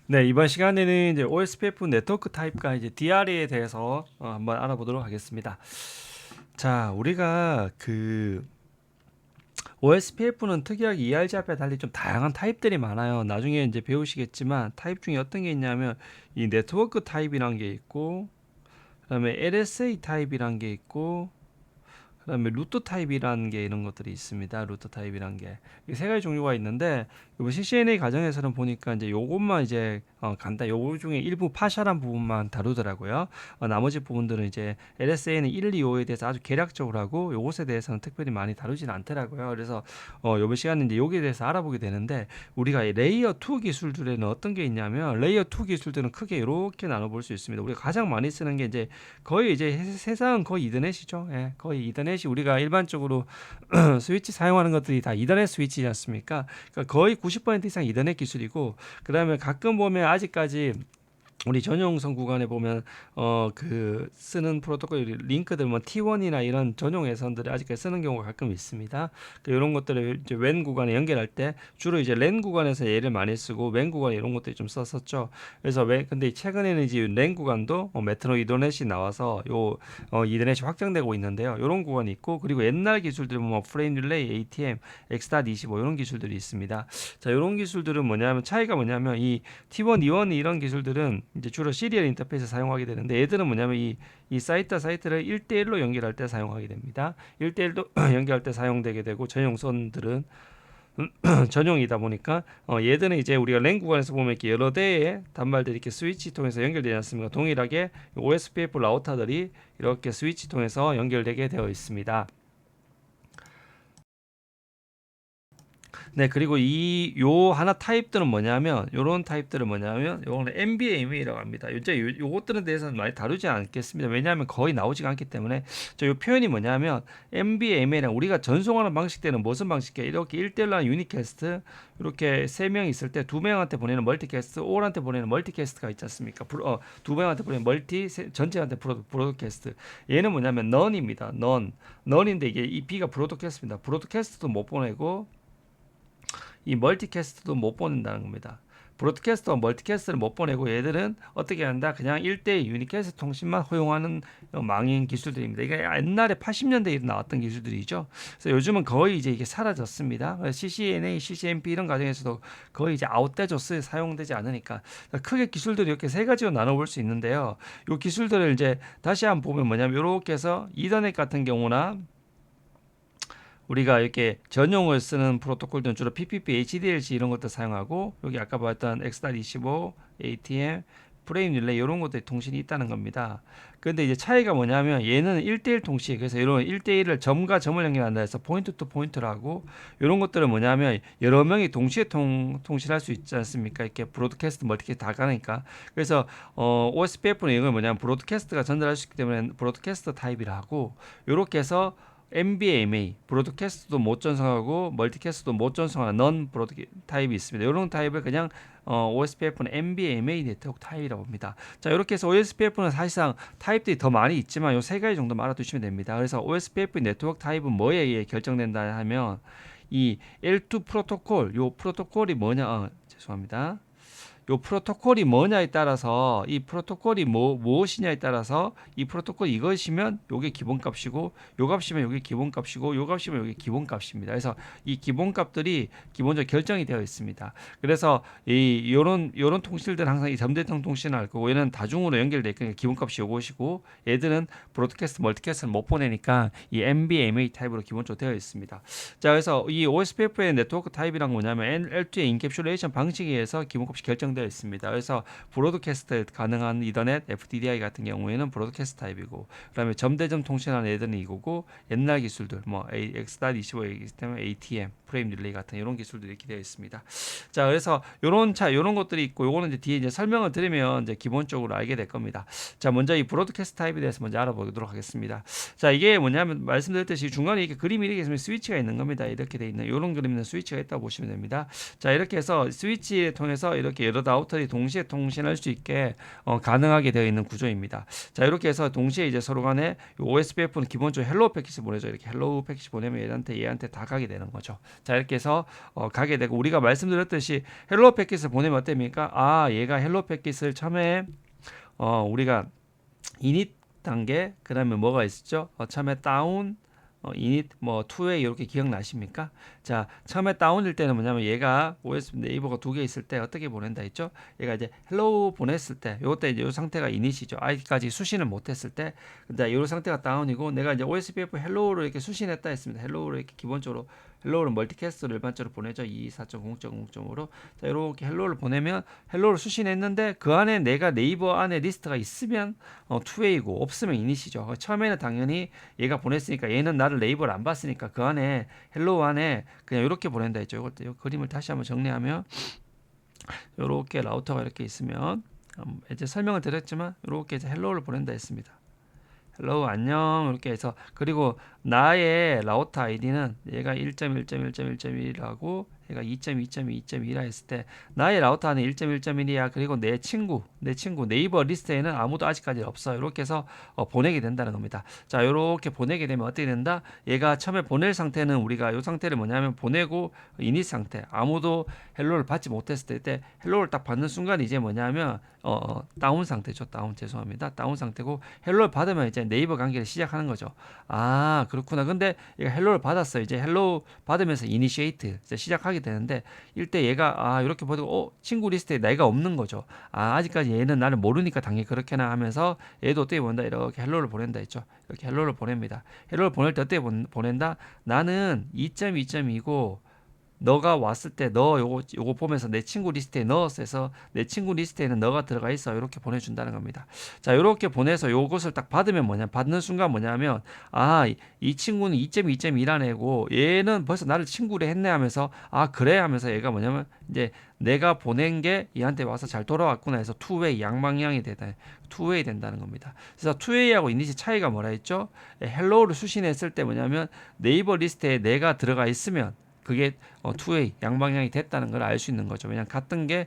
네, 이번 시간에는 이제 OSPF 네트워크 타입과 이제 DRA에 대해서 한번 알아보도록 하겠습니다. 자, 우리가 그 OSPF는 특이하게 ERG 앞에 달리 좀 다양한 타입들이 많아요. 나중에 이제 배우시겠지만 타입 중에 어떤 게 있냐면 이 네트워크 타입이란 게 있고, 그다음에 LSA 타입이란 게 있고, 그다음에 루트 타입이라는 게 이런 것들이 있습니다. 루트 타입이란 게 이 세 가지 종류가 있는데 이번 CCNA 과정에서는 보니까 이제 요것만 이제 간단 요거 중에 일부 파셜한 부분만 다루더라고요. 나머지 부분들은 이제 LSA는 1, 2, 5에 대해서 아주 개략적으로 하고 요것에 대해서는 특별히 많이 다루진 않더라고요. 그래서 요번 시간에 이제 여기에 대해서 알아보게 되는데 우리가 이 레이어 2 기술들에는 어떤 게 있냐면 레이어 2 기술들은 크게 이렇게 나눠볼 수 있습니다. 우리가 가장 많이 쓰는 게 이제 거의 이제 세상은 거의 이더넷이죠. 예, 거의 이더넷이 우리가 일반적으로 스위치 사용하는 것들이 다 이더넷 스위치지 않습니까? 그러니까 거의 90% 이상 이더넷 기술이고 그다음에 가끔 보면 아직까지 우리 전용선 구간에 보면 그 쓰는 프로토콜 링크들 뭐 T1이나 이런 전용 회선들을 아직까지 쓰는 경우가 가끔 있습니다. 그 이런 것들을 이제 웬 구간에 연결할 때 주로 이제 랜 구간에서 얘를 많이 쓰고 웬 구간에 이런 것들이 좀 썼었죠. 그래서 왜 근데 최근에는 이제 랜 구간도 메트로 이더넷이 나와서 요 이더넷이 확장되고 있는데요. 이런 구간이 있고 그리고 옛날 기술들 뭐 프레임 릴레이, ATM, X.25 이런 기술들이 있습니다. 자, 이런 기술들은 뭐냐면 차이가 뭐냐면 이 T1, E1 이런 기술들은 이제 주로 시리얼 인터페이스 사용하게 되는데 얘들은 뭐냐면 이 사이트를 1대1로 연결할 때 사용하게 됩니다. 1대1도 연결할 때 사용되게 되고 전용선들은 전용이다 보니까 얘들은 이제 우리가 랜 구간에서 보면 이렇게 여러 대의 단말들이 이렇게 스위치 통해서 연결되지 않습니까? 동일하게 OSPF 라우터들이 이렇게 스위치 통해서 연결되게 되어 있습니다. 네, 그리고 이 요 하나 타입들은 뭐냐면 요런 타입들은 뭐냐면 요거는 MBMA라고 합니다. 이제 요것들에 대해서는 많이 다루지 않겠습니다. 왜냐하면 거의 나오지가 않기 때문에 요 표현이 뭐냐면 MBMA랑 우리가 전송하는 방식 때는 무슨 방식이에요? 이렇게 1대1로 하는 유니캐스트 이렇게 세 명 있을 때 두 명한테 보내는 멀티캐스트, 올한테 보내는 멀티캐스트가 있지 않습니까? 두 명한테 보내는 전체한테 브로드캐스트. 얘는 뭐냐면 넌입니다. 넌인데 이게 이 B가 브로드캐스트입니다. 브로드캐스트도 못 보내고 이 멀티캐스트도 못 보낸다는 겁니다. 브로드캐스트와 멀티캐스트를 못 보내고 얘들은 어떻게 한다? 그냥 1대1 유니캐스트 통신만 허용하는 망인 기술들입니다. 이게 옛날에 80년대에 나왔던 기술들이죠. 그래서 요즘은 거의 이제 이게 사라졌습니다. CCNA, CCNP 이런 과정에서도 거의 이제 아웃되죠. 사용되지 않으니까. 크게 기술들이 이렇게 세 가지로 나눠볼 수 있는데요. 이 기술들을 이제 다시 한번 보면 뭐냐면 이렇게 해서 이더넷 같은 경우나 우리가 이렇게 전용을 쓰는 프로토콜들은 주로 PPP, HDLC 이런 것들 사용하고 여기 아까 봤던 X.25, ATM, 프레임 릴레이 이런 것들이 통신이 있다는 겁니다. 그런데 이제 차이가 뭐냐면 얘는 1대1 통신 그래서 이런 1대1을 점과 점을 연결한다 해서 포인트 투 포인트를 하고 이런 것들은 뭐냐면 여러 명이 동시에 통신할 수 있지 않습니까? 이렇게 브로드캐스트, 멀티캐스트 다 가니까. 그래서 OSPF는 이걸 뭐냐면 브로드캐스트가 전달할 수 있기 때문에 브로드캐스트 타입이라 하고 이렇게 해서 MBMA 브로드캐스트도 못 전송하고 멀티캐스트도 못 전송하는 넌 브로드 타입이 있습니다. 이런 타입을 그냥 OSPF는 MBMA 네트워크 타입이라고 합니다. 자, 이렇게 해서 OSPF는 사실상 타입들이 더 많이 있지만 이 세 가지 정도만 알아두시면 됩니다. 그래서 OSPF 네트워크 타입은 뭐에 의해 결정된다 하면 이 L2 프로토콜, 요 프로토콜이 뭐냐? 죄송합니다. 요 프로토콜이 뭐냐에 따라서 이 프로토콜이 무엇이냐에 따라서 이 프로토콜 이것이면 요게 기본값이고 요 값이면 요게 기본값이고 요 값이면 요게 기본값입니다. 그래서 이 기본값들이 기본적으로 결정이 되어 있습니다. 그래서 이 요런 통신들 항상 이 점대통 통신을 할 거고 얘는 다중으로 연결돼 있으니까 기본값이 요것이고 얘들은 브로드캐스트 멀티캐스트를 못 보내니까 이 MBMA 타입으로 기본적으로 되어 있습니다. 자, 그래서 이 OSPF의 네트워크 타입이란 뭐냐면 L2의 인캡슐레이션 방식에 의해서 기본값이 결정되어 있습니다. 그래서 브로드캐스트 가능한 이더넷, FDDI 같은 경우에는 브로드캐스트 타입이고, 그다음에 점대점 통신하는 애들은 이거고, 옛날 기술들 뭐 X.25 시스템, ATM, 프레임 릴레이 같은 이런 기술들이 이렇게 되어 있습니다. 자, 그래서 요런 것들이 있고, 요거는 이제 뒤에 이제 설명을 드리면 이제 기본적으로 알게 될 겁니다. 자, 먼저 이 브로드캐스트 타입에 대해서 먼저 알아보도록 하겠습니다. 자, 이게 뭐냐면 말씀드렸듯이 중간에 이렇게 그림이 이렇게 있으면 스위치가 있는 겁니다. 이렇게 돼 있는 이런 그림은 스위치가 있다고 보시면 됩니다. 자, 이렇게 해서 스위치를 통해서 이렇게 여러 라우터들이 동시에 통신할 수 있게 가능하게 되어 있는 구조입니다. 자, 이렇게 해서 동시에 이제 서로 간에 OSPF는 기본적으로 헬로우 패킷을 보내죠. 이렇게 헬로우 패킷 보내면 얘한테 다 가게 되는 거죠. 자, 이렇게 해서 가게 되고, 우리가 말씀드렸듯이 헬로우 패킷을 보내면 어떻습니까? 아, 얘가 헬로우 패킷을 처음에 우리가 이닛 단계, 그다음에 뭐가 있었죠? 처음에 다운, 이닛, 뭐 투웨이 이렇게 기억나십니까? 자, 처음에 다운일 때는 뭐냐면 얘가 OS 네이버가 두 개 있을 때 어떻게 보낸다 했죠? 얘가 이제 헬로우 보냈을 때, 요때 이제 요 상태가 이닛이죠. 아직까지 수신을 못했을 때, 근데 요 상태가 다운이고, 내가 이제 OSPF 헬로우를 이렇게 수신했다 했습니다. 헬로우를 이렇게 기본적으로 헬로우를 멀티캐스트로 일반적으로 보내죠. 224.0.0.5로. 자, 이렇게 헬로우를 보내면 헬로우를 수신했는데 그 안에 내가 네이버 안에 리스트가 있으면 투웨이고 없으면 이닛이죠. 처음에는 당연히 얘가 보냈으니까, 얘는 나를 네이버를 안 봤으니까 그 안에 헬로우 안에 그냥 이렇게 보낸다 했죠. 이걸 그림을 다시 한번 정리하면, 이렇게 라우터가 이렇게 있으면 이제 설명을 드렸지만 이렇게 이제 헬로우를 보낸다 했습니다. 헬로우 안녕 이렇게 해서, 그리고 나의 라우터 아이디는 얘가 1.1.1.1.1이라고 얘가 2.2.2.2라 했을 때 나의 라우터 안에 1.1.1이야. 그리고 내 친구 네이버 리스트에는 아무도 아직까지 없어. 이렇게 해서 보내게 된다는 겁니다. 자, 이렇게 보내게 되면 어떻게 된다? 얘가 처음에 보낼 상태는 우리가 이 상태를 뭐냐면 보내고 이닛 상태, 아무도 헬로우를 받지 못했을 때 헬로우를 딱 받는 순간 이제 뭐냐면 다운 상태죠. 죄송합니다. 다운 상태고, 헬로우를 받으면 이제 네이버 관계를 시작하는 거죠. 아, 그렇구나. 근데 얘가 헬로우를 받았어요. 이제 헬로우 받으면서 이니시에이트 이제 시작하게 되는데, 이때 얘가 이렇게 보고 친구 리스트에 내가 없는 거죠. 아직까지 얘는 나를 모르니까 당연히 그렇게나 하면서 얘도 어떻게 본다? 이렇게 헬로우를 보낸다 했죠. 이렇게 헬로우를 보냅니다. 헬로우를 보낼 때 어떻게 보낸다? 나는 2.2.2고 너가 왔을 때 너 요거 보면서 내 친구 리스트에 넣었어 해서 내 친구 리스트에는 너가 들어가 있어. 이렇게 보내준다는 겁니다. 자, 이렇게 보내서 요것을 딱 받으면 받는 순간 뭐냐면, 이 친구는 2.2.1란 애고 얘는 벌써 나를 친구로 했네 하면서, 그래 하면서 얘가 뭐냐면 이제 내가 보낸 게 얘한테 와서 잘 돌아왔구나 해서 투웨이, 양방향이 투웨이 된다는 겁니다. 그래서 투웨이하고 이니시 차이가 뭐라 했죠? 헬로우를 수신했을 때 뭐냐면 네이버 리스트에 내가 들어가 있으면 그게 투웨이, 양방향이 됐다는 걸 알 수 있는 거죠. 왜냐하면 같은 게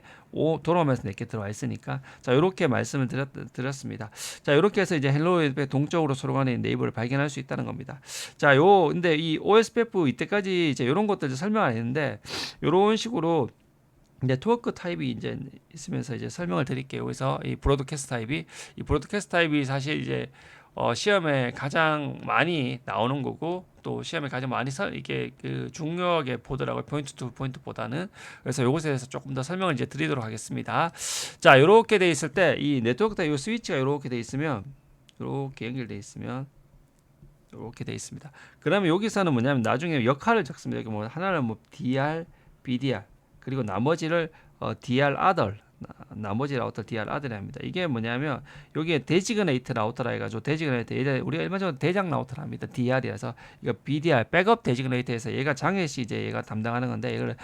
돌아오면서 내게 들어와 있으니까. 자, 이렇게 말씀을 드렸습니다. 자, 이렇게 해서 이제 헬로우의 동적으로 서로 간에 네이버를 발견할 수 있다는 겁니다. 자, 근데 이 OSPF 이때까지 이제 이런 것들 설명 안 했는데, 이런 식으로 이제 토크 타입이 이제 있으면서 이제 설명을 드릴게요. 그래서 이 브로드캐스트 타입이 사실 이제 시험에 가장 많이 나오는 거고, 또 시험에 가장 많이 이게 중요하게 보더라고요. 포인트 투 포인트보다는. 그래서 이것에 대해서 조금 더 설명을 이제 드리도록 하겠습니다. 자, 이렇게 돼 있을 때 이 네트워크 타입 스위치가 이렇게 돼 있으면, 이렇게 연결돼 있으면 이렇게 돼 있습니다. 그러면 여기서는 뭐냐면 나중에 역할을 적습니다. 여기 뭐 하나는 뭐 DR, BDR, 그리고 나머지를 DR other, 나머지 라우터 DR other이 합니다. 이게 뭐냐면 여기에 데지그네이트 라우터라 해가지고, 데지그네이트 우리가 일반적으로 대장 라우터라 합니다. DR이라서 이거 BDR 백업 데지그네이트에서 얘가 장애시 이제 얘가 담당하는 건데, 이걸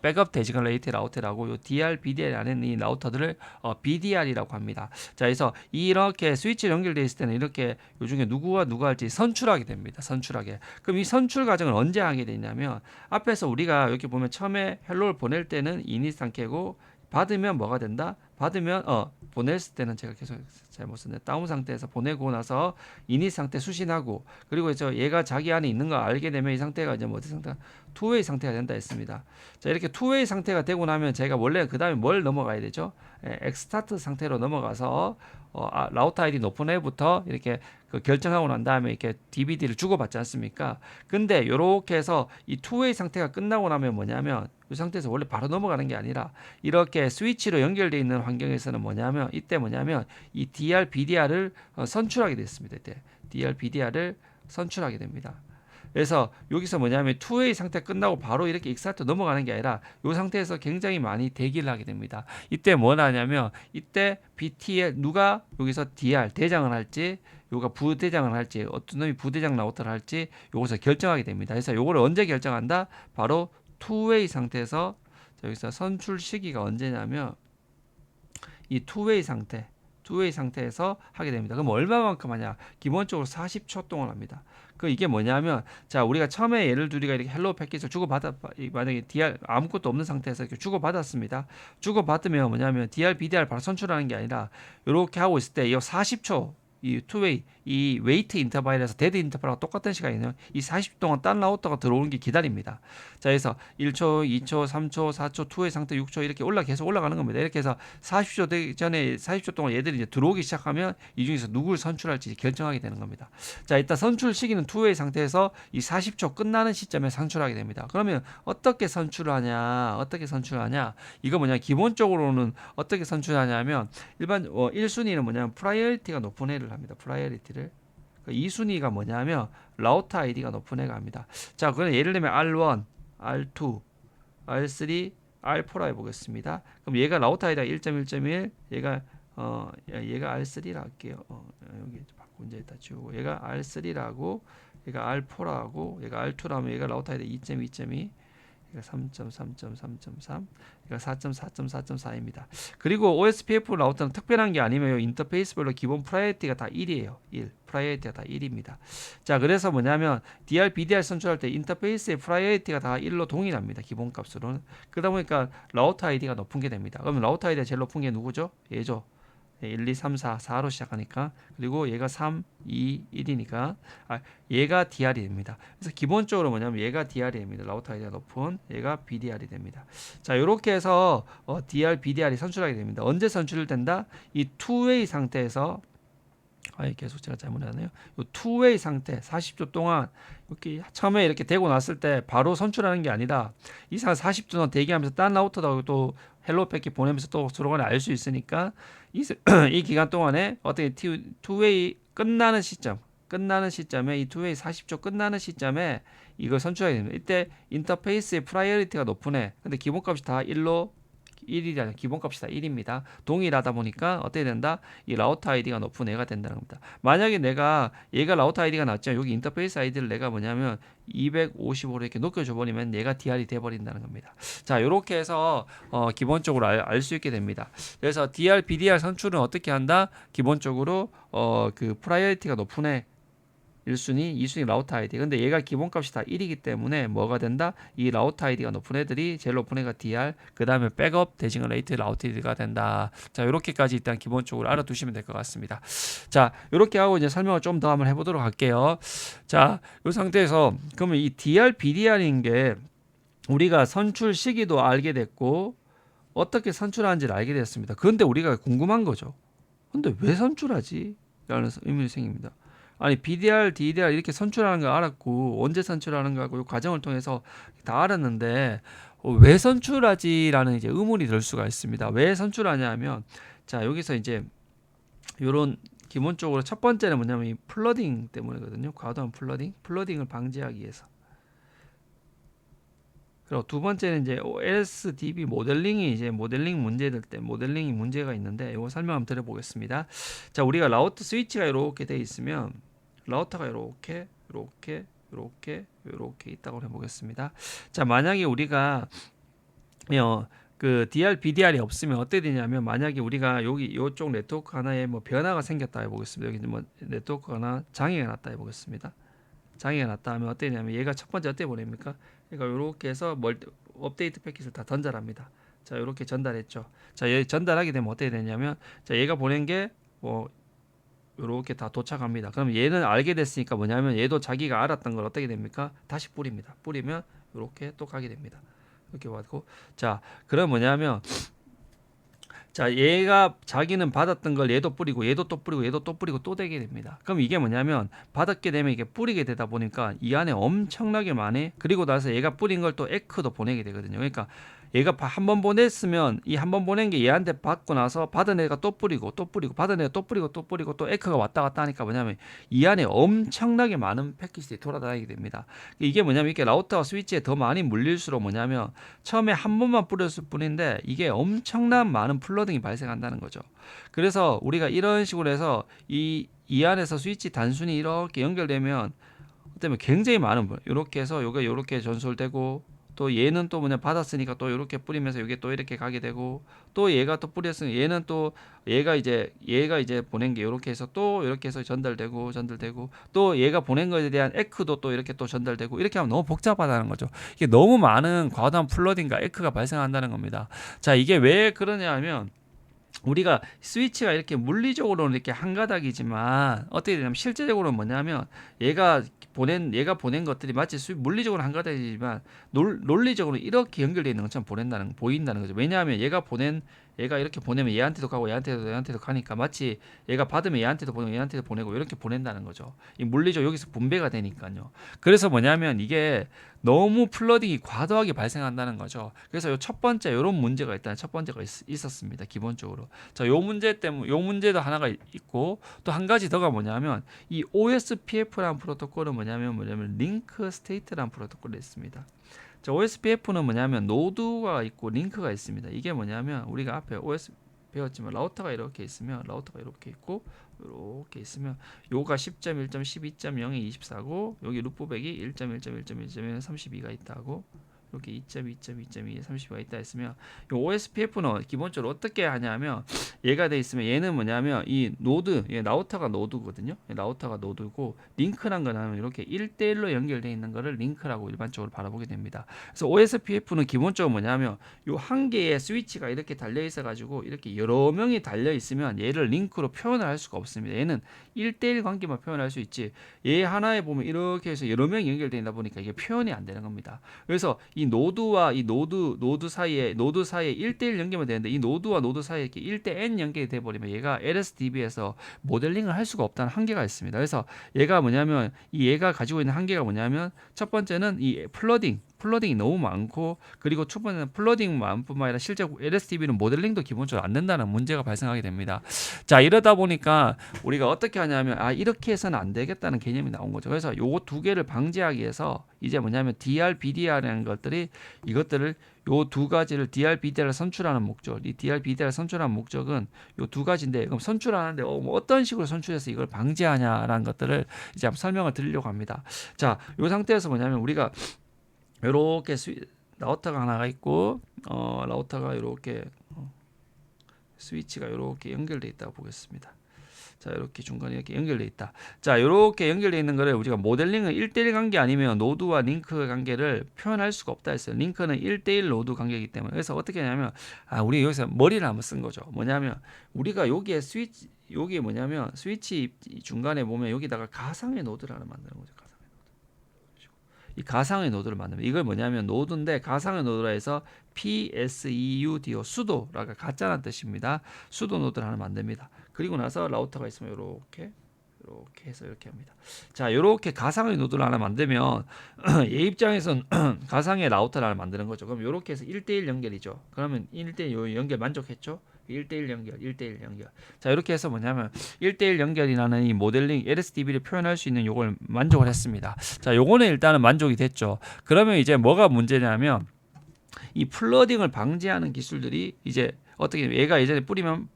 백업 데지그네이트 라우터라고, 요 DR, BDR 안에 있는 이 라우터들을 BDR이라고 합니다. 자, 그래서 이렇게 스위치 연결되어 있을 때는 이렇게 요 중에 누가 할지 선출하게 됩니다. 선출하게. 그럼 이 선출 과정을 언제 하게 되냐면, 앞에서 우리가 이렇게 보면 처음에 헬로를 보낼 때는 이닛 상태고, 받으면 뭐가 된다? 받으면 보냈을 때는 제가 계속 잘못 썼네. 다운 상태에서 보내고 나서 이닛 상태 수신하고, 그리고 얘가 자기 안에 있는 거 알게 되면 이 상태가 이제 어디 상태가 투웨이 상태가 된다 했습니다. 자, 이렇게 투웨이 상태가 되고 나면 제가 원래 그 다음에 뭘 넘어가야 되죠? 엑스타트 상태로 넘어가서 라우터 아이디 높은 애부터 이렇게 결정하고 난 다음에 이렇게 DVD를 주고받지 않습니까? 근데 이렇게 해서 이 투웨이 상태가 끝나고 나면 뭐냐면, 이 상태에서 원래 바로 넘어가는 게 아니라 이렇게 스위치로 연결되어 있는 환경에서는 이때 뭐냐면 이 DR, BDR을 선출하게 됐습니다. 이때 DR, BDR을 선출하게 됩니다. 그래서 여기서 뭐냐면 투웨이 상태 끝나고 바로 이렇게 익사트 넘어가는 게 아니라 이 상태에서 굉장히 많이 대기를 하게 됩니다. 이때 뭐 하냐면, 이때 BTL 누가 여기서 DR 대장을 할지, 요가 부대장을 할지, 어떤 놈이 부대장 라우터를 할지 요것을 결정하게 됩니다. 그래서 요거를 언제 결정한다? 바로 투웨이 상태에서 여기서 선출 시기가 언제냐면, 이 투웨이 상태 투웨이 상태에서 하게 됩니다. 그럼 얼마만큼 하냐? 기본적으로 40초 동안 합니다. 그 이게 뭐냐면 자 우리가 처음에 예를 들어 우리가 이렇게 헬로 패킷을 주고받아 만약에 DR 아무것도 없는 상태에서 이렇게 주고받았습니다. 주고받으면 뭐냐면 DR, BDR 바로 선출하는 게 아니라 이렇게 하고 있을 때 이 40초 이 투웨이 이 웨이트 인터벌에서 데드 인터벌하고 똑같은 시간이네요. 이 40초 동안 딴 라우터가 들어오는 게 기다립니다. 자, 그래서 1초, 2초, 3초, 4초, 투웨이 상태 6초 이렇게 계속 올라가는 겁니다. 이렇게 해서 40초 되기 전에 40초 동안 얘들이 이제 들어오기 시작하면 이 중에서 누굴 선출할지 결정하게 되는 겁니다. 자, 일단 선출 시기는 투웨이 상태에서 이 40초 끝나는 시점에 선출하게 됩니다. 그러면 어떻게 선출하냐? 어떻게 선출하냐? 이거 뭐냐? 기본적으로는 어떻게 선출하냐면 일반 1순위는 뭐냐면 프라이어리티가 높은 애를 합니다. 프라이어리티를. 2순위가 뭐냐면 라우터 아이디가 높은 애가 합니다. 자, 그럼 예를 들면 R1, R2, R3, R4라 해보겠습니다. 그럼 얘가 라우터 아이디가 1.1.1, 얘가 R3라 할게요. 여기 바꾼 이제 다 지우고 얘가 R3라고, 얘가 R4라고, 얘가 R2라면 얘가 라우터 아이디 2.2.2. 얘가 3.3.3.3, 얘가 4.4.4.4입니다. 그리고 OSPF 라우터는 특별한 게 아니면 인터페이스별로 기본 프라이어리티가 다 1이에요. 1. 프라이어리티가 다 1입니다. 자, 그래서 뭐냐면 DR, BDR 선출할 때 인터페이스의 프라이어리티가 다 1로 동일합니다. 기본값으로는. 그러다 보니까 라우터 아이디가 높은 게 됩니다. 그럼 라우터 아이디가 제일 높은 게 누구죠? 얘죠. 1, 2, 3, 4, 4로 시작하니까 그리고 얘가 3, 2, 1이니까 얘가 DR이 됩니다. 그래서 기본적으로 뭐냐면 얘가 DR이 됩니다. 라우터 아이디가 높은 얘가 BDR이 됩니다. 자, 이렇게 해서 DR, BDR이 선출하게 됩니다. 언제 선출된다? 이 투웨이 상태에서 계속 제가 잘못했네요. 이 투웨이 상태 40초 동안 이렇게 처음에 이렇게 되고 났을 때 바로 선출하는 게 아니라 이상 40초 동안 대기하면서 딴 라우터도 또 헬로 패킷 보내면서 또 서로 간에 알 수 있으니까 이 기간 동안에 어떻게 투웨이 끝나는 시점에 이 투웨이 40초 끝나는 시점에 이걸 선출해야 됩니다. 이때 인터페이스의 프라이어리티가 높은 애 근데 기본값이 다 1로 1이 아니라 기본값이 다 1입니다. 동일하다 보니까 어떻게 된다? 이 라우터 아이디가 높은 애가 된다는 겁니다. 만약에 얘가 라우터 아이디가 낮죠. 여기 인터페이스 아이디를 내가 뭐냐면 255로 이렇게 높여줘 버리면 얘가 DR이 돼 버린다는 겁니다. 자, 이렇게 해서 기본적으로 알 수 있게 됩니다. 그래서 DR, BDR 선출은 어떻게 한다? 기본적으로 그 프라이어리티가 높은 애 1순위, 2순위 라우터 아이디. 근데 얘가 기본값이 다 1이기 때문에 뭐가 된다? 이 라우터 아이디가 높은 애들이 제일 높은 애가 DR, 그 다음에 백업, 대칭 레이트 라우터 아이디가 된다. 자, 이렇게까지 일단 기본적으로 알아두시면 될 것 같습니다. 자, 이렇게 하고 이제 설명을 좀 더 한번 해보도록 할게요. 자, 이 상태에서 그러면 이 DR, BDR인 게 우리가 선출 시기도 알게 됐고 어떻게 선출하는지를 알게 됐습니다. 그런데 우리가 궁금한 거죠. 근데 왜 선출하지? 라는 의문이 생깁니다. 아니 BDR, DDR 이렇게 선출하는 거 알았고 언제 선출하는 거 하고 이 과정을 통해서 다 알았는데 왜 선출하지라는 이제 의문이 들 수가 있습니다. 왜 선출하냐면 자 여기서 이제 요런 기본적으로 첫 번째는 뭐냐면 이 플러딩 때문이거든요. 과도한 플러딩을 방지하기 위해서. 그리고 두 번째는 이제 OSDB 모델링이 이제 모델링이 문제가 있는데 이거 설명 한번 드려보겠습니다. 자 우리가 라우터 스위치가 이렇게 돼 있으면 라우터가 이렇게 있다고 해보겠습니다. 자 만약에 우리가 그 DR, BDR이 없으면 어떻게 되냐면 만약에 우리가 여기 이쪽 네트워크 하나에 뭐 변화가 생겼다 해보겠습니다. 여기 뭐 네트워크 하나 장애가 났다 해보겠습니다. 장애가 났다 하면 어떻게 되냐면 얘가 첫 번째 어떻게 보냅니까? 그러니까 이렇게 해서 업데이트 패킷을 다 전달합니다. 자 이렇게 전달했죠. 자 얘 전달하게 되면 어떻게 되냐면 자 얘가 보낸 게 뭐 이렇게 다 도착합니다. 그럼 얘는 알게 됐으니까 뭐냐면 얘도 자기가 알았던 걸 어떻게 됩니까? 다시 뿌립니다. 뿌리면 이렇게 또 가게 됩니다. 이렇게 받고 자 그럼 뭐냐면 자 얘가 자기는 받았던 걸 얘도 뿌리고 얘도 또 뿌리고 얘도 또 뿌리고 또 되게 됩니다. 그럼 이게 뭐냐면 받았게 되면 이게 뿌리게 되다 보니까 이 안에 엄청나게 많이 그리고 나서 얘가 뿌린 걸 또 에크도 보내게 되거든요. 그러니까 얘가 한 번 보냈으면 이 한 번 보낸 게 얘한테 받고 나서 받은 애가 또 뿌리고 받은 애가 또 뿌리고 또 에크가 왔다 갔다 하니까 뭐냐면 이 안에 엄청나게 많은 패킷이 돌아다니게 됩니다. 이게 뭐냐면 이렇게 라우터와 스위치에 더 많이 물릴수록 뭐냐면 처음에 한 번만 뿌렸을 뿐인데 이게 엄청난 많은 플러딩이 발생한다는 거죠. 그래서 우리가 이런 식으로 해서 이 안에서 스위치 단순히 이렇게 연결되면 그다음에 굉장히 많은 이렇게 해서 요게 이렇게 전솔되고 또 얘는 또 뭐냐 받았으니까 또 이렇게 뿌리면서 이게 또 이렇게 가게 되고 또 얘가 또 뿌렸으니 얘는 또 얘가 이제 보낸 게 이렇게 해서 또 이렇게 해서 전달되고 또 얘가 보낸 것에 대한 에크도 또 이렇게 또 전달되고 이렇게 하면 너무 복잡하다는 거죠. 이게 너무 많은 과도한 플러딩과 에크가 발생한다는 겁니다. 자, 이게 왜 그러냐 하면 우리가 스위치가 이렇게 물리적으로는 이렇게 한 가닥이지만 어떻게 되냐면 실제적으로는 뭐냐면 얘가 보낸 것들이 마치 물리적으로 한 가닥이지만 논리적으로 이렇게 연결되어 있는 것처럼 보인다는 거죠. 왜냐하면 얘가 이렇게 보내면 얘한테도 가고 얘한테도 가니까 마치 얘가 받으면 얘한테도 보내고 이렇게 보낸다는 거죠. 이 물리적 여기서 분배가 되니까요. 그래서 뭐냐면 이게 너무 플러딩이 과도하게 발생한다는 거죠. 그래서 요 첫 번째 이런 문제가 일단 첫 번째가 있었습니다. 기본적으로. 자, 요 문제도 하나가 있고 또 한 가지 더가 뭐냐면 이 OSPF라는 프로토콜은 뭐냐면 링크 스테이트라는 프로토콜이 있습니다. 자, OSPF는 뭐냐면 노드가 있고 링크가 있습니다. 이게 뭐냐면 우리가 앞에 OS 배웠지만 라우터가 이렇게 있으면 라우터가 이렇게 있고 이렇게 있으면 요가 10.1.12.0이 24고 여기 루프백이 1.1.1.1.1 32가 있다고 이렇게 2.2.2.2에 30가 있다 했으면 이 OSPF는 기본적으로 어떻게 하냐면 얘가 돼 있으면 얘는 뭐냐면 이 노드, 얘 라우터가 노드거든요. 라우터가 노드고 링크란 거는 이렇게 1대1로 연결되어 있는 거를 링크라고 일반적으로 바라보게 됩니다. 그래서 OSPF는 기본적으로 뭐냐면 요 한 개의 스위치가 이렇게 달려 있어 가지고 이렇게 여러 명이 달려 있으면 얘를 링크로 표현을 할 수가 없습니다. 얘는 1대1 관계만 표현할 수 있지 얘 하나에 보면 이렇게 해서 여러 명이 연결되다 보니까 이게 표현이 안 되는 겁니다. 그래서 이 노드와 이 노드 사이에 1대1 연결만 되는데 이 노드와 노드 사이에 이렇게 1대 n 연결이 돼 버리면 얘가 LSDB에서 모델링을 할 수가 없다는 한계가 있습니다. 그래서 얘가 뭐냐면 얘가 가지고 있는 한계가 뭐냐면 첫 번째는 이 플러딩이 너무 많고 그리고 첫 번째는 플러딩만뿐만 아니라 실제 LSDB는 모델링도 기본적으로 안 된다는 문제가 발생하게 됩니다. 자, 이러다 보니까 우리가 어떻게 하냐면 이렇게 해서는 안 되겠다는 개념이 나온 거죠. 그래서 요거 두 개를 방지하기 위해서 이제 뭐냐면 DR, BDR이라는 것들이 이것들을 요 두 가지를 DR, BDR을 선출하는 목적, 이 DR, BDR을 선출하는 목적은 요 두 가지인데 그럼 선출하는데 뭐 어떤 식으로 선출해서 이걸 방지하냐라는 것들을 이제 한번 설명을 드리려고 합니다. 자, 요 상태에서 뭐냐면 우리가 요렇게 라우터가 하나가 있고 라우터가 요렇게 스위치가 이렇게 연결돼 있다고 보겠습니다. 자, 이렇게 중간에 이렇게 연결돼 있다. 자, 이렇게 연결돼 있는 거를 우리가 모델링은 1대1 관계 아니면 노드와 링크 관계를 표현할 수가 없다 했어요. 링크는 1대1 노드 관계이기 때문에. 그래서 어떻게 하냐면 우리 여기서 머리를 한번 쓴 거죠. 뭐냐면 우리가 여기에 여기 뭐냐면 스위치 중간에 보면 여기다가 가상의 노드를 하나 만드는 거죠. 이 가상의 노드를 만듭니다. 이걸 뭐냐면 노드인데 가상의 노드라 해서 PSEUDO 수도라가 가짜라는 뜻입니다. 수도 노드를 하나 만듭니다. 그리고 나서 라우터가 있으면 이렇게 해서 이렇게 합니다. 자, 이렇게 가상의 노드를 하나 만들면 얘 입장에선 가상의 라우터를 하나 만드는 거죠. 그럼 이렇게 해서 1대1 연결이죠. 그러면 1대1 연결 만족했죠? 1대1 연결. 자, 이렇게 해서 뭐냐면 1대1 연결이라는 이 모델링 LSDB를 표현할 수 있는 요걸 만족을 했습니다. 자, 요거는 일단은 만족이 됐죠. 그러면 이제 뭐가 문제냐면 이 플러딩을 방지하는 기술들이 이제 어떻게 얘가 예전에 뿌리면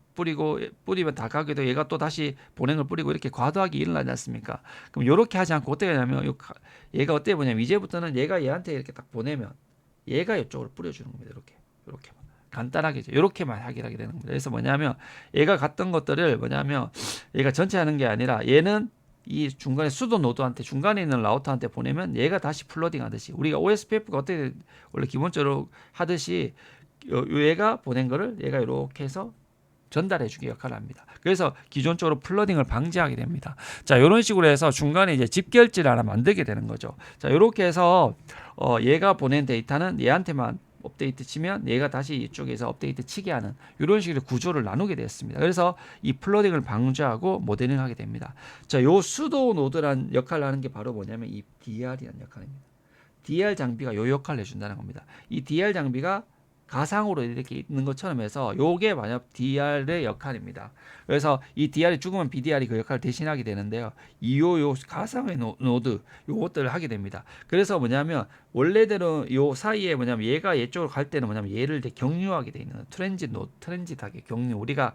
다 가게 되고 얘가 또 다시 보낸 걸 뿌리고 이렇게 과도하게 일어나지 않습니까? 그럼 이렇게 하지 않고 어떻게 하냐면 얘가 어떻게 보냐면 이제부터는 얘가 얘한테 이렇게 딱 보내면 얘가 이쪽으로 뿌려주는 겁니다. 이렇게 간단하게 이렇게만 하게 되는 겁니다. 그래서 뭐냐면 얘가 갔던 것들을 뭐냐면 얘가 전체 하는 게 아니라 얘는 이 중간에 수도 노드한테 중간에 있는 라우터한테 보내면 얘가 다시 플러딩 하듯이 우리가 OSPF가 어떻게 원래 기본적으로 하듯이 얘가 보낸 거를 얘가 이렇게 해서 전달해 주기 역할을 합니다. 그래서 기존적으로 플러딩을 방지하게 됩니다. 자, 이런 식으로 해서 중간에 이제 집결지를 하나 만들게 되는 거죠. 자, 이렇게 해서 얘가 보낸 데이터는 얘한테만 업데이트 치면 얘가 다시 이쪽에서 업데이트 치게 하는 이런 식으로 구조를 나누게 됐습니다. 그래서 이 플러딩을 방지하고 모델링하게 됩니다. 자, 요 수도 노드란 역할을 하는 게 바로 뭐냐면 이 DR이라는 역할입니다. DR 장비가 요 역할을 해준다는 겁니다. 이 DR 장비가 가상으로 이렇게 있는 것처럼 해서 요게 만약 DR의 역할입니다. 그래서 이 DR이 죽으면 BDR이 그 역할을 대신하게 되는데요. 요 가상의 노드 요것들을 하게 됩니다. 그래서 뭐냐면 원래대로 요 사이에 뭐냐면 얘가 얘쪽으로 갈 때는 뭐냐면 얘를 경유하게 돼 있는 트랜짓하게 경유 우리가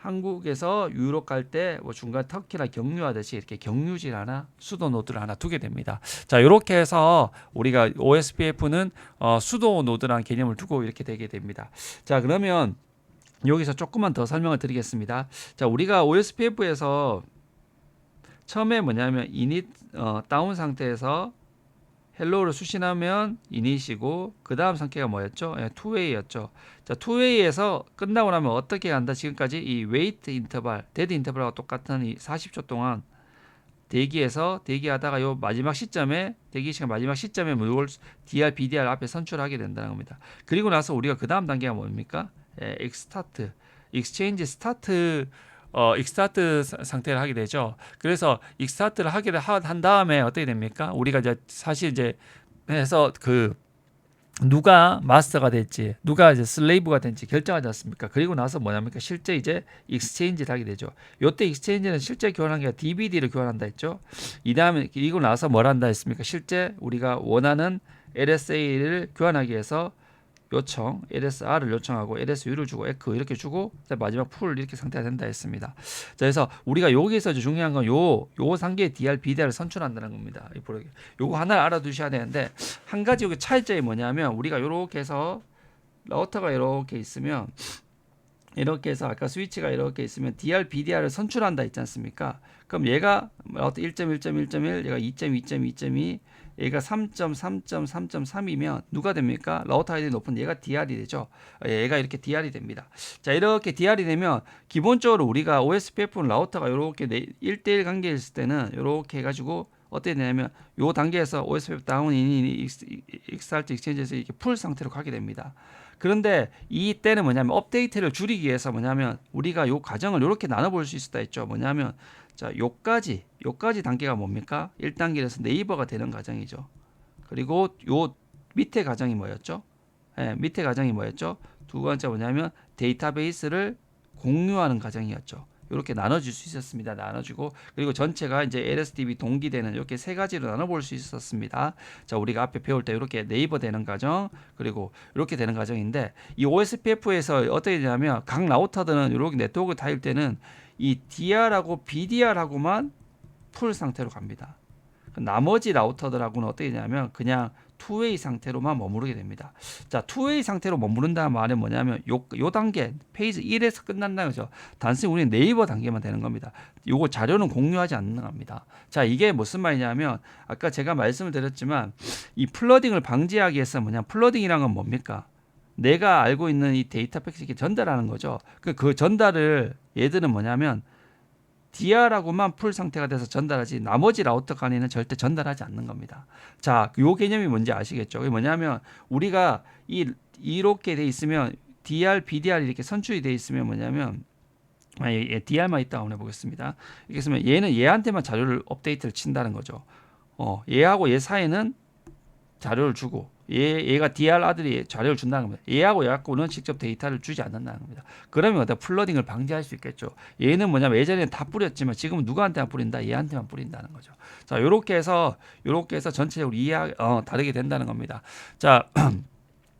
한국에서 유럽 갈 때 뭐 중간 터키나 경유하듯이 이렇게 경유질 하나 수도 노드를 하나 두게 됩니다. 자, 이렇게 해서 우리가 OSPF는 수도 노드라는 개념을 두고 이렇게 되게 됩니다. 자, 그러면 여기서 조금만 더 설명을 드리겠습니다. 자, 우리가 OSPF에서 처음에 뭐냐면 이닛 다운 상태에서 헬로우를 수신하면 이닛이고 그 다음 상태가 뭐였죠? 투웨이였죠. 자, 투웨이에서 끝나고 나면 어떻게 간다? 지금까지 이 웨이트 인터벌, 데드 인터벌하고 똑같은 이 40초 동안 대기하다가 요 마지막 시점에 대기 시간 마지막 시점에 이걸 DR, BDR 앞에 선출하게 된다는 겁니다. 그리고 나서 우리가 그 다음 단계가 뭡니까? 익스타트, 익스체인지 스타트 익스타트 상태를 하게 되죠. 그래서 익스타트를 한 다음에 어떻게 됩니까? 우리가 이제 사실 이제 해서 그 누가 마스터가 될지 누가 이제 슬레이브가 될지 결정하지 않습니까? 그리고 나서 뭐냐니까 실제 이제 익스체인지를 하게 되죠. 요때 익스체인지는 실제 교환한 게 DBD를 교환한다 했죠. 이 다음에 이고 나서 뭘 한다 했습니까? 실제 우리가 원하는 LSA를 교환하기 위해서 요청, LSR을 요청하고 LSU를 주고 에크 이렇게 주고 마지막 풀 이렇게 상태가 된다 했습니다. 자, 그래서 우리가 여기서 중요한 건 요 단계의 DR, BDR을 선출한다는 겁니다. 요거 하나를 알아두셔야 되는데 한 가지 여기 차이점이 뭐냐면 우리가 요렇게 해서 라우터가 이렇게 있으면 이렇게 해서 아까 스위치가 이렇게 있으면 DR, BDR을 선출한다 했지 않습니까? 그럼 얘가 라우터 1.1.1.1, 얘가 2.2.2.2, 얘가 3.3.3.3이면 누가 됩니까? 라우터 아이디 높은 얘가 DR이 되죠. 얘가 이렇게 DR이 됩니다. 자, 이렇게 DR이 되면 기본적으로 우리가 OSPF는 라우터가 이렇게 1대1 관계에 있을 때는 이렇게 해가지고 어떻게 되냐면 요 단계에서 OSPF 다운, 익스타트, 익스체인지에서 이렇게 풀 상태로 가게 됩니다. 그런데 이 때는 뭐냐면 업데이트를 줄이기 위해서 뭐냐면 우리가 요 과정을 이렇게 나눠볼 수 있다 했죠. 뭐냐면 자, 요까지 단계가 뭡니까? 1단계에서 네이버가 되는 과정이죠. 그리고 요 밑에 과정이 뭐였죠? 밑에 과정이 뭐였죠? 두 번째 뭐냐면 데이터베이스를 공유하는 과정이었죠. 이렇게 나눠줄 수 있었습니다. 나눠주고 그리고 전체가 이제 LSDB 동기되는 이렇게 세 가지로 나눠볼 수 있었습니다. 자, 우리가 앞에 배울 때 이렇게 네이버 되는 과정 그리고 이렇게 되는 과정인데 이 OSPF에서 어떻게 되냐면 각 라우터들은 이렇게 네트워크 타입 때는 이 DR하고 BDR하고만 풀 상태로 갑니다. 나머지 라우터들하고는 어떻게 되냐면 그냥 투웨이 상태로만 머무르게 됩니다. 자, 투웨이 상태로 머무른다는 말은 뭐냐면 요 단계 페이지 1에서 끝난다는 거죠. 단순히 우리는 네이버 단계만 되는 겁니다. 요거 자료는 공유하지 않는 겁니다. 자, 이게 무슨 말이냐면 아까 제가 말씀을 드렸지만 이 플러딩을 방지하기 위해서 플러딩이란 건 뭡니까? 내가 알고 있는 이 데이터 패킷을 전달하는 거죠. 그 전달을 얘들은 뭐냐면 DR하고만 풀 상태가 돼서 전달하지 나머지 라우터 간에는 절대 전달하지 않는 겁니다. 자, 요 개념이 뭔지 아시겠죠? 그게 뭐냐면 우리가 이렇게 돼 있으면 DR, BDR 이렇게 선출이 돼 있으면 뭐냐면 DR만 있다고 해보겠습니다. 이렇게 있으면 얘는 얘한테만 자료를 업데이트를 친다는 거죠. 얘하고 얘 사이는 자료를 주고 얘가 DR 아들이 자료를 준다는 겁니다. 얘하고 얘하고는 직접 데이터를 주지 않는다는 겁니다. 그러면 플러딩을 방지할 수 있겠죠. 얘는 뭐냐면 예전에는 다 뿌렸지만 지금은 누구한테만 뿌린다? 얘한테만 뿌린다는 거죠. 자, 요렇게 해서 전체적으로 다르게 된다는 겁니다. 자,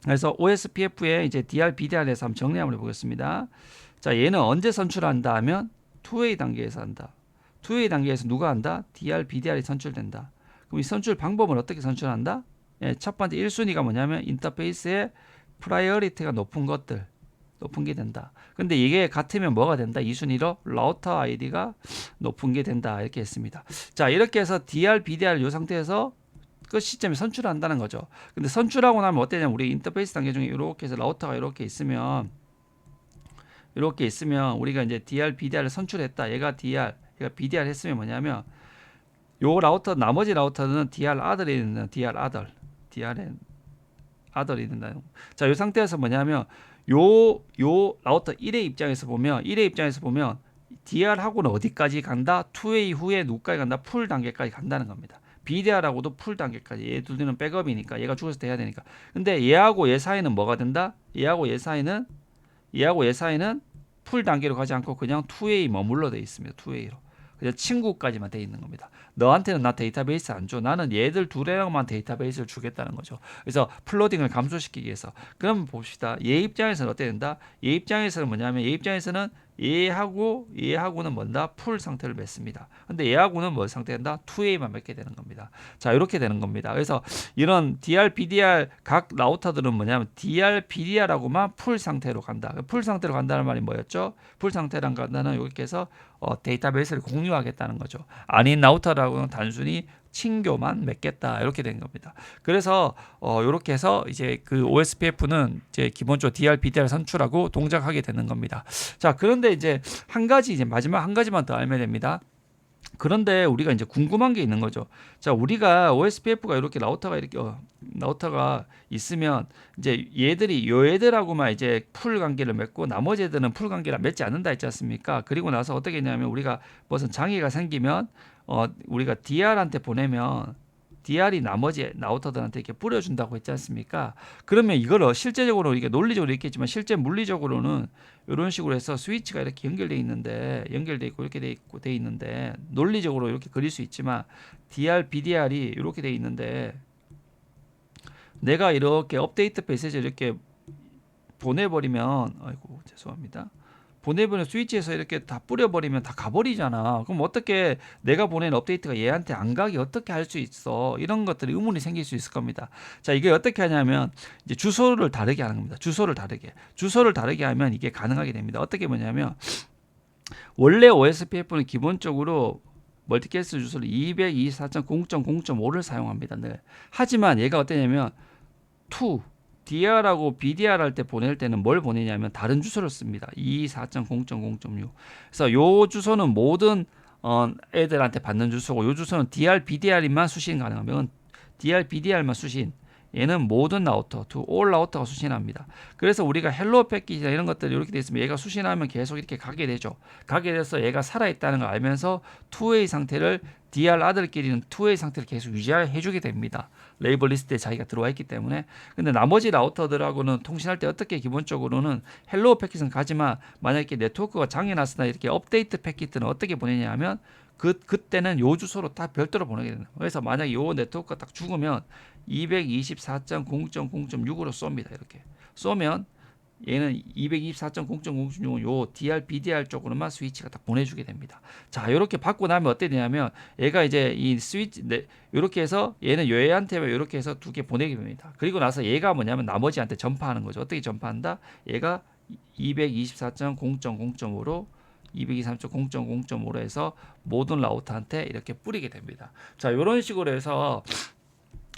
그래서 OSPF의 이제 DR, BDR에서 한번 정리 한번 해보겠습니다. 자, 얘는 언제 선출한다 하면 투웨이 단계에서 한다. 투웨이 단계에서 누가 한다? DR, BDR이 선출된다. 그럼 이 선출 방법은 어떻게 선출한다? 첫 번째 1순위가 뭐냐면 인터페이스의 프라이어리티가 높은 게 된다. 근데 이게 같으면 뭐가 된다? 2순위로 라우터 아이디가 높은 게 된다. 이렇게 했습니다. 자, 이렇게 해서 DR, BDR 이 상태에서 끝 시점에 선출한다는 거죠. 근데 선출하고 나면 어때냐면 우리 인터페이스 단계 중에 이렇게 해서 라우터가 이렇게 있으면 우리가 이제 DR, BDR을 선출했다. 얘가 BDR 했으면 뭐냐면 요 라우터 나머지 라우터는 DR 아들이 있는 DR 아들이 된다. 자, 이 상태에서 뭐냐면 요 라우터 1의 입장에서 보면 DR하고는 어디까지 간다? 2웨이 후에 누구까지 간다? 풀 단계까지 간다는 겁니다. BDR하고도 풀 단계까지. 얘 둘은 백업이니까 얘가 죽어서 돼야 되니까. 근데 얘하고 얘 사이는 뭐가 된다? 얘하고 얘 사이는 풀 단계로 가지 않고 그냥 2웨이 머물러 돼 있습니다. 2웨이로. 그냥 친구까지만 돼 있는 겁니다. 너한테는 나 데이터베이스 안 줘. 나는 얘들 둘에만 데이터베이스를 주겠다는 거죠. 그래서 플로딩을 감소시키기 위해서. 그럼 봅시다. 얘 입장에서는 어떻게 된다? 얘 입장에서는 뭐냐면 얘 입장에서는 얘하고는 뭔다? 풀 상태를 맺습니다. 근데 얘하고는 뭐 상태된다? 2A만 맺게 되는 겁니다. 자, 이렇게 되는 겁니다. 그래서 이런 DR, BDR 각 라우터들은 뭐냐면 DR, BDR하고만 풀 상태로 간다. 풀 상태로 간다는 말이 뭐였죠? 풀 상태란 간다는 이렇게 해서 데이터베이스를 공유하겠다는 거죠. 아닌 라우터라고는 단순히 친교만 맺겠다 이렇게 된 겁니다. 그래서 이렇게 해서 이제 그 OSPF는 이제 기본적으로 DR, BDR 선출하고 동작하게 되는 겁니다. 자, 그런데 이제 한 가지 이제 마지막 한 가지만 더 알면 됩니다. 그런데 우리가 이제 궁금한 게 있는 거죠. 자, 우리가 OSPF가 이렇게 라우터가 있으면 이제 얘들하고만 이제 풀 관계를 맺고 나머지 애들은 풀 관계를 맺지 않는다 했지 않습니까? 그리고 나서 어떻게 했냐면 우리가 무슨 장애가 생기면 우리가 DR한테 보내면 DR이 나머지 라우터들한테 이렇게 뿌려준다고 했지 않습니까? 그러면 이걸 실제적으로 이게 논리적으로 있겠지만 실제 물리적으로는 이런 식으로 해서 스위치가 이렇게 연결돼 있고 이렇게 돼 있는데 논리적으로 이렇게 그릴 수 있지만 DR, BDR이 이렇게 돼 있는데 내가 이렇게 업데이트 메시지 이렇게 보내버리면 아이고 죄송합니다. 보내버리면 스위치에서 이렇게 다 뿌려버리면 다 가버리잖아. 그럼 어떻게 내가 보낸 업데이트가 얘한테 안 가게 어떻게 할 수 있어? 이런 것들이 의문이 생길 수 있을 겁니다. 자, 이게 어떻게 하냐면 이제 주소를 다르게 하는 겁니다. 주소를 다르게 하면 이게 가능하게 됩니다. 어떻게 뭐냐면 원래 OSPF는 기본적으로 멀티캐스트 주소를 224.0.0.5를 사용합니다. 네. 하지만 얘가 어떠냐면 DR하고 BDR 할 때 보낼 때는 뭘 보내냐면 다른 주소를 씁니다. 224.0.0.6. 그래서 요 주소는 모든 애들한테 받는 주소고 요 주소는 DR, BDR만 수신 가능하면 DR, BDR만 수신. 얘는 모든 라우터, all 라우터가 수신합니다. 그래서 우리가 헬로 패키지나 이런 것들이 이렇게 돼 있으면 얘가 수신하면 계속 이렇게 가게 되죠. 가게 돼서 얘가 살아있다는 걸 알면서 2way 상태를 DR 아들끼리는 2way 상태를 계속 유지해주게 됩니다. 레이블 리스트에 자기가 들어와 있기 때문에. 근데 나머지 라우터들하고는 통신할 때 어떻게 기본적으로는 헬로 패킷은 가지만 만약에 네트워크가 장애 났으나 이렇게 업데이트 패킷들은 어떻게 보내냐 하면 그때는 요 주소로 다 별도로 보내게 됩니다. 그래서 만약에 요 네트워크가 딱 죽으면 224.0.0.6으로 쏩니다. 이렇게 쏘면 얘는 224.0.0.6은 요 DR, BDR 쪽으로만 스위치가 딱 보내주게 됩니다. 자, 이렇게 받고 나면 어떻게 되냐면 얘가 이제 이 스위치 이렇게 해서 얘는 얘한테만 이렇게 해서 두 개 보내게 됩니다. 그리고 나서 얘가 뭐냐면 나머지한테 전파하는 거죠. 어떻게 전파한다? 얘가 224.0.0.5로 223.0.0.5로 해서 모든 라우터한테 이렇게 뿌리게 됩니다. 자, 이런 식으로 해서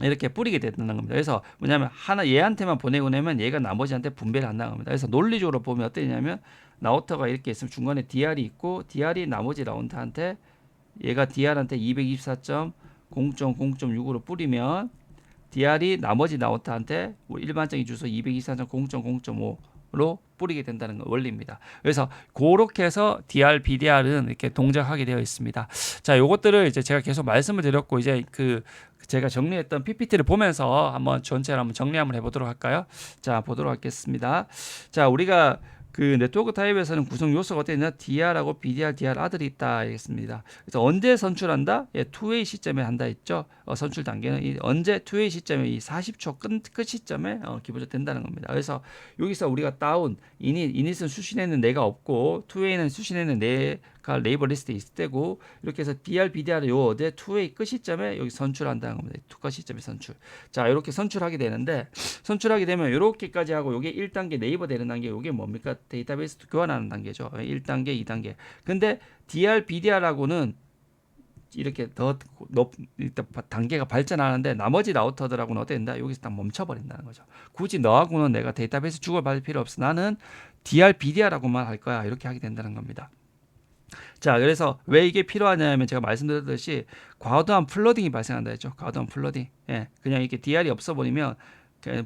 이렇게 뿌리게 된다는 겁니다. 그래서 뭐냐면 하나 얘한테만 보내고 나면 얘가 나머지한테 분배를 한다는 겁니다. 그래서 논리적으로 보면 어떠냐면 라우터가 이렇게 있으면 중간에 DR이 있고 DR이 나머지 라우터한테 얘가 DR한테 224.0.0.6으로 뿌리면 DR이 나머지 라우터한테 일반적인 주소 224.0.0.5로 뿌리게 된다는 원리입니다. 그래서 그렇게 해서 DR, BDR은 이렇게 동작하게 되어 있습니다. 자, 요것들을 이제 제가 계속 말씀을 드렸고 이제 제가 정리했던 PPT를 보면서 한번 전체를 한번 정리 한번 해보도록 할까요? 자, 보도록 하겠습니다. 자, 우리가 그 네트워크 타입에서는 구성 요소가 어떻게 있냐? DR하고 BDR, DR 아들이 있다 알겠습니다. 그래서 언제 선출한다? 예, 2way 시점에 한다 했죠. 선출 단계는 언제 2way 시점에 이 40초 끝 시점에 기본적으로 된다는 겁니다. 그래서 여기서 우리가 다운 이닛은 수신에는 내가 없고 2way는 수신에는 내가 레이블 리스트에 있을 때고 이렇게 해서 DR, BDR을 요 어제 2way 끝 시점에 여기 선출한다는 겁니다. 끝 시점에 선출. 자, 이렇게 선출하게 되는데 선출하게 되면 이렇게까지 하고 요게 1단계 네이버 되는 단계 요게 뭡니까? 데이터베이스 교환하는 단계죠. 1단계, 2단계. 근데 DR, BDR하고는 이렇게 더 단계가 발전하는데 나머지 라우터들하고는 어떻게 된다? 여기서 딱 멈춰버린다는 거죠. 굳이 너하고는 내가 데이터베이스 주고받을 필요 없어. 나는 DR, BDR하고만 할 거야. 이렇게 하게 된다는 겁니다. 자, 그래서 왜 이게 필요하냐면 제가 말씀드렸듯이 과도한 플러딩이 발생한다 했죠. 과도한 플러딩. 예, 그냥 이렇게 DR이 없어버리면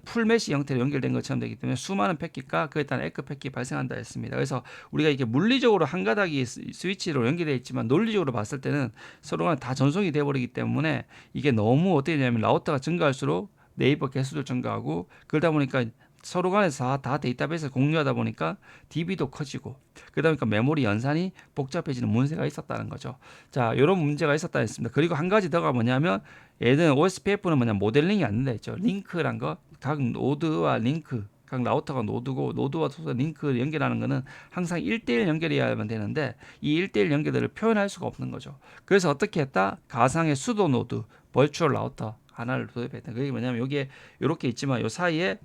풀메시 형태로 연결된 것처럼 되기 때문에 수많은 패킷과 그에 따른 에크 패킷이 발생한다 했습니다. 그래서 우리가 이게 물리적으로 한 가닥이 스위치로 연결되어 있지만 논리적으로 봤을 때는 서로가 다 전송이 되어버리기 때문에 이게 너무 어떻게 되냐면 라우터가 증가할수록 네이버 개수도 증가하고 그러다 보니까 서로 간에서 다 데이터베이스를 공유하다 보니까 DB도 커지고 그러다 보니까 메모리 연산이 복잡해지는 문제가 있었다는 거죠. 자, 이런 문제가 있었다 했습니다. 그리고 한 가지 더가 뭐냐면 얘는 OSPF는 뭐냐 모델링이 안 된다 했죠. 링크란 거 각 노드와 링크 각 라우터가 노드고 노드와 소스 링크 연결하는 거는 항상 1대1 연결해야만 되는데 이 1대1 연결들을 표현할 수가 없는 거죠. 그래서 어떻게 했다? 가상의 수도 노드, 벌추얼 라우터 하나를 도입했다. 그게 뭐냐면 여기에 이렇게 있지만 요 사이에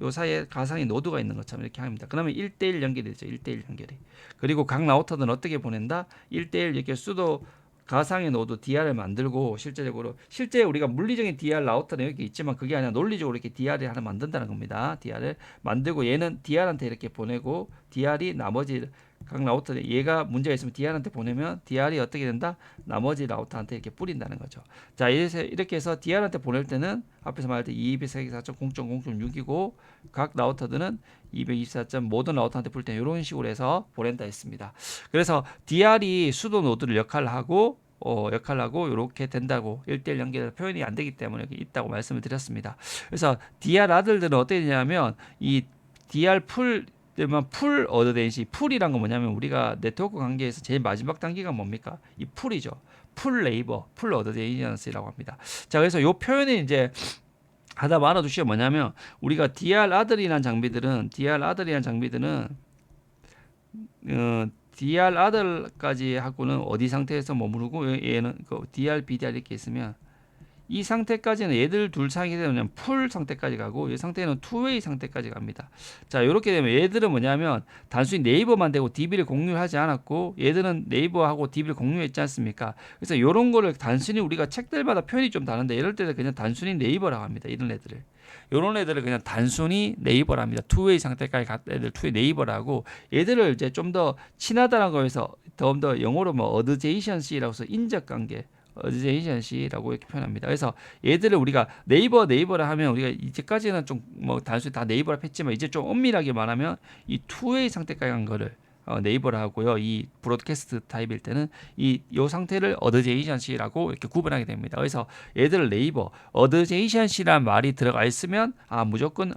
가상의 노드가 있는 것처럼 이렇게 합니다. 그러면 1대1 연결이 되죠. 1대1 연결이. 그리고 각 라우터는 어떻게 보낸다? 1대1 이렇게 수도 가상의 노드 DR을 만들고 실제 우리가 물리적인 DR 라우터는 여기 있지만 그게 아니라 논리적으로 이렇게 DR을 하나 만든다는 겁니다. DR을 만들고 얘는 DR한테 이렇게 보내고 DR이 나머지 각 라우터 얘가 문제가 있으면 DR한테 보내면 DR이 어떻게 된다? 나머지 라우터한테 이렇게 뿌린다는 거죠. 자, 이렇게 해서 DR한테 보낼 때는 앞에서 말할 때 224.0.0.6이고 각 라우터들은 224. 모든 라우터한테 뿌릴 때 이런 식으로 해서 보낸다 했습니다. 그래서 DR이 수도 노드를 역할을 하고 이렇게 된다고 1대1 연결 표현이 안 되기 때문에 여기 있다고 말씀을 드렸습니다. 그래서 DR 아들들은 어떻게 되냐면 이 DR 풀 어드 데인시 풀이란 건 뭐냐면 우리가 네트워크 관계에서 제일 마지막 단계가 뭡니까? 이 풀이죠. 풀 네이버, 풀 어드 데인시라고 합니다. 자, 그래서 이 표현이 이제 하다 말아두시면 뭐냐면 우리가 DR 아들이란 장비들은 DR 아들까지 하고는 어디 상태에서 머무르고 얘는 DR, BDR 이렇게 있으면 이 상태까지는 얘들 둘 사이에 되면 풀 상태까지 가고 이 상태는 투웨이 상태까지 갑니다. 자, 이렇게 되면 얘들은 뭐냐면 단순히 네이버만 되고 DB를 공유하지 않았고 얘들은 네이버하고 DB를 공유했지 않습니까? 그래서 이런 거를 단순히 우리가 책들마다 표현이 좀 다른데 이럴 때는 그냥 단순히 네이버라고 합니다. 이런 애들을 그냥 단순히 네이버라 합니다. 투웨이 상태까지 간 애들 투웨이 네이버라고 얘들을 이제 좀 더 친하다는 거에서 더 영어로 뭐 어드제이션시라고 해서 인적 관계 어드제이션시라고 이렇게 표현합니다. 그래서 얘들을 우리가 네이버라 하면 우리가 이제까지는 좀 뭐 단순히 다 네이버라 했지만 이제 좀 엄밀하게 말하면 이 투웨이 상태까지 간 거를 네이버라 하고요. 이 브로드캐스트 타입일 때는 요 상태를 어드제이션시라고 이렇게 구분하게 됩니다. 그래서 얘들을 네이버 어드제이션시라는 말이 들어가 있으면 무조건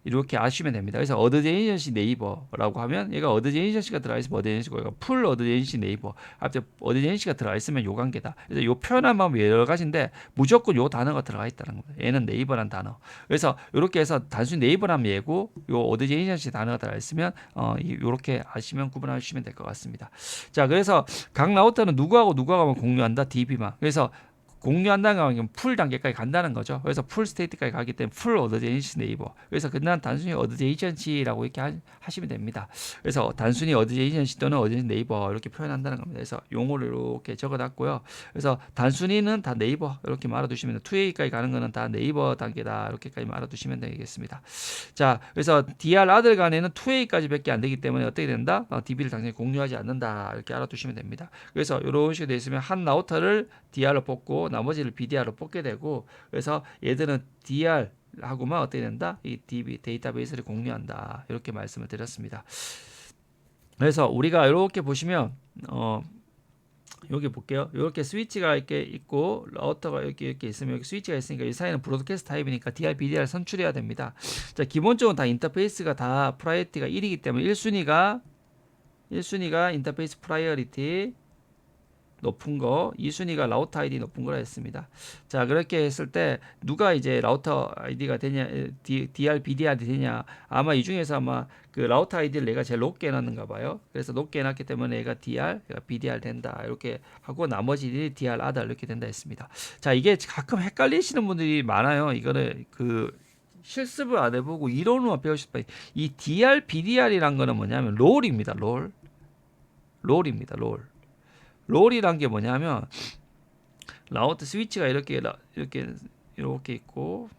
이렇게 아시면 됩니다. 그래서 어드제이션시 네이버라고 하면 얘가 어드제이션시가 들어가 있으면 어드제이션시고 풀 어드제이션시 네이버 앞에 어드제이션시가 들어가 있으면 요 관계다. 그래서 요 표현한 방법이 여러 가지인데 무조건 요 단어가 들어가 있다는 거예요. 얘는 네이버란 단어. 그래서 이렇게 해서 단순히 네이버라면 얘고 요 어드제이션시 단어가 들어가 있으면 이렇게 아시면 구분하시면 될 것 같습니다. 자, 그래서 각 라우터는 누구하고 공유한다? DB만. 그래서 공유한다는 건 풀 단계까지 간다는 거죠. 그래서 풀 스테이트까지 가기 때문에 풀 어드제이션시 네이버. 그래서 그냥 단순히 어드제이션시라고 이렇게 하시면 됩니다. 그래서 단순히 어드제이션시 또는 어드제이션 네이버 이렇게 표현한다는 겁니다. 그래서 용어를 이렇게 적어놨고요. 그래서 단순히는 다 네이버 이렇게 말아두시면 2A까지 가는 거는 다 네이버 단계다 이렇게까지 말아두시면 되겠습니다. 자, 그래서 DR 아들 간에는 2A까지밖에 안 되기 때문에 어떻게 된다? DB를 당연히 공유하지 않는다 이렇게 알아두시면 됩니다. 그래서 이런 식으로 되어 있으면 한 라우터를 DR로 뽑고 나머지를 BDR로 뽑게 되고 그래서 얘들은 DR 하고만 어떻게 된다? 이 DB 데이터베이스를 공유한다. 이렇게 말씀을 드렸습니다. 그래서 우리가 이렇게 보시면 여기 볼게요. 이렇게 스위치가 이렇게 있고 라우터가 이렇게 있으면 여기 스위치가 있으니까 이 사이는 브로드캐스트 타입이니까 DR, BDR 선출해야 됩니다. 자, 기본적으로 다 인터페이스가 다 프라이어리티가 1이기 때문에 1순위가 인터페이스 프라이어리티 높은 거, 2순위가 라우터 아이디 높은 거라 했습니다. 자, 그렇게 했을 때 누가 이제 라우터 아이디가 되냐, DR, BDR 되냐, 아마 이 중에서 아마 그 라우터 아이디를 내가 제일 높게 해놨는가 봐요. 그래서 높게 해놨기 때문에 얘가 DR, 얘가 BDR 된다 이렇게 하고 나머지 DR, 아들 이렇게 된다 했습니다. 자, 이게 가끔 헷갈리시는 분들이 많아요. 이거를 실습을 안 해보고 이론으로만 배우실 바에 이 DR, BDR이란 거는 뭐냐면 롤입니다. 롤입니다. 롤이란 게 뭐냐면 라우터 스위치가 이렇게 있고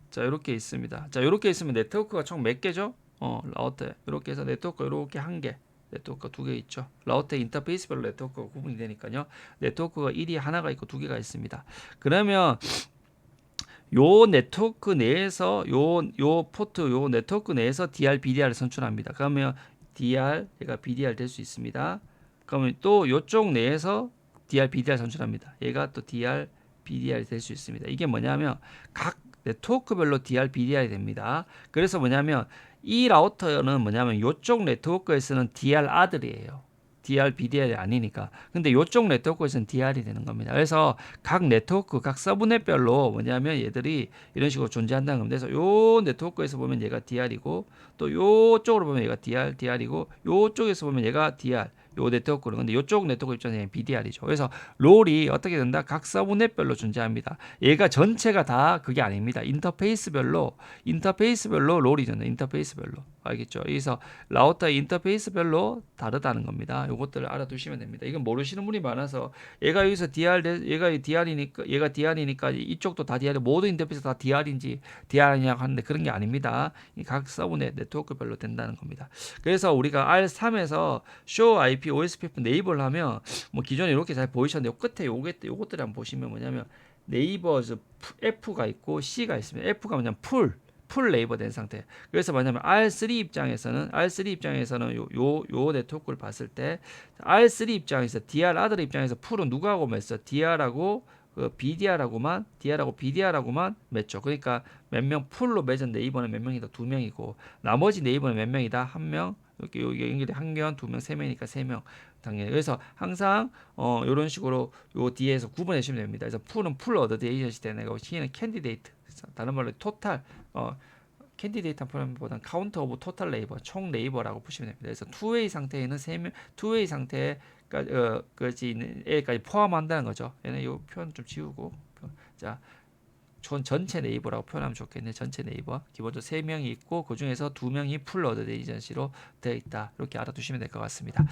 자, 이렇게 있습니다. 자, 이렇게 있으면 네트워크가 총 몇 개죠? 라우터 이렇게 해서 네트워크 이렇게 한 개, 네트워크 두 개 있죠. 라우터 인터페이스별로 네트워크가 구분이 되니까요. 네트워크가 1이 하나가 있고 두 개가 있습니다. 그러면 요 네트워크 내에서 요 포트 요 네트워크 내에서 DR, BDR을 선출합니다. 그러면 DR 얘가 BDR 될 수 있습니다. 그러면 또 요쪽 내에서 DR, BDR 선출합니다. 얘가 또 DR, BDR 될 수 있습니다. 이게 뭐냐면 각 네트워크별로 DR, BDR이 됩니다. 그래서 뭐냐면 이 라우터는 뭐냐면 요쪽 네트워크에서는 DR 아들이에요. DR, BDR이 아니니까. 근데 요쪽 네트워크에서는 DR이 되는 겁니다. 그래서 각 네트워크, 각 서브넷별로 뭐냐면 얘들이 이런 식으로 존재한다는 겁니다. 그래서 요 네트워크에서 보면 얘가 DR이고 또 요쪽으로 보면 얘가 DR이고 요쪽에서 보면 얘가 DR. 요 네트워크는 근데 요쪽 네트워크 입장에서는 BDR이죠. 그래서 롤이 어떻게 된다? 각 서브넷별로 존재합니다. 얘가 전체가 다 그게 아닙니다. 인터페이스별로 롤이 된다. 인터페이스별로 알겠죠? 그래서 라우터의 인터페이스별로 다르다는 겁니다. 요것들을 알아두시면 됩니다. 이건 모르시는 분이 많아서 얘가 여기서 얘가 DR이니까 이쪽도 다 DR, 모든 인터페이스 다 DR인지 DR이냐고 하는데 그런 게 아닙니다. 각 서브넷 네트워크별로 된다는 겁니다. 그래서 우리가 R3에서 show IP OSPF 네이버를 하면 뭐 기존에 이렇게 잘 보이셨는데 요 끝에 요것들을 한번 보시면 뭐냐면 네이버 F가 있고 C가 있습니다. F가 뭐냐면 풀 네이버 된 상태. 그래서 뭐냐면 R3 입장에서는 요 네트워크를 봤을 때 R3 입장에서 DR 아들 입장에서 풀은 누구하고 맺어? DR하고 DR하고 BDR하고만 맺죠. 그러니까 몇 명 풀로 맺은 네이버는 몇 명이다? 2명이고 나머지 네이버는 몇 명이다? 1명. 여기 연결이 1명, 2명, 3명이니까 3명 당연히. 그래서 항상 이런 식으로 요 뒤에서 구분해 주시면 됩니다. 그래서 풀은 풀 어드 에이전시 되는 거고 C는 캔디데이트. 다른 말로 토탈 캔디데이트 프로그램보다는 카운터 오브 토탈 레이버 총 레이버라고 보시면 됩니다. 그래서 투웨이 상태에는 투웨이 상태까지 있는 A까지 포함한다는 거죠. 얘는 이 표현 좀 지우고 자. 전체 네이버라고 표현하면 좋겠네. 전체 네이버 기본적으로 3명이 있고 그 중에서 2명이 풀 어드 에이전시로 되어 있다. 이렇게 알아두시면 될 것 같습니다.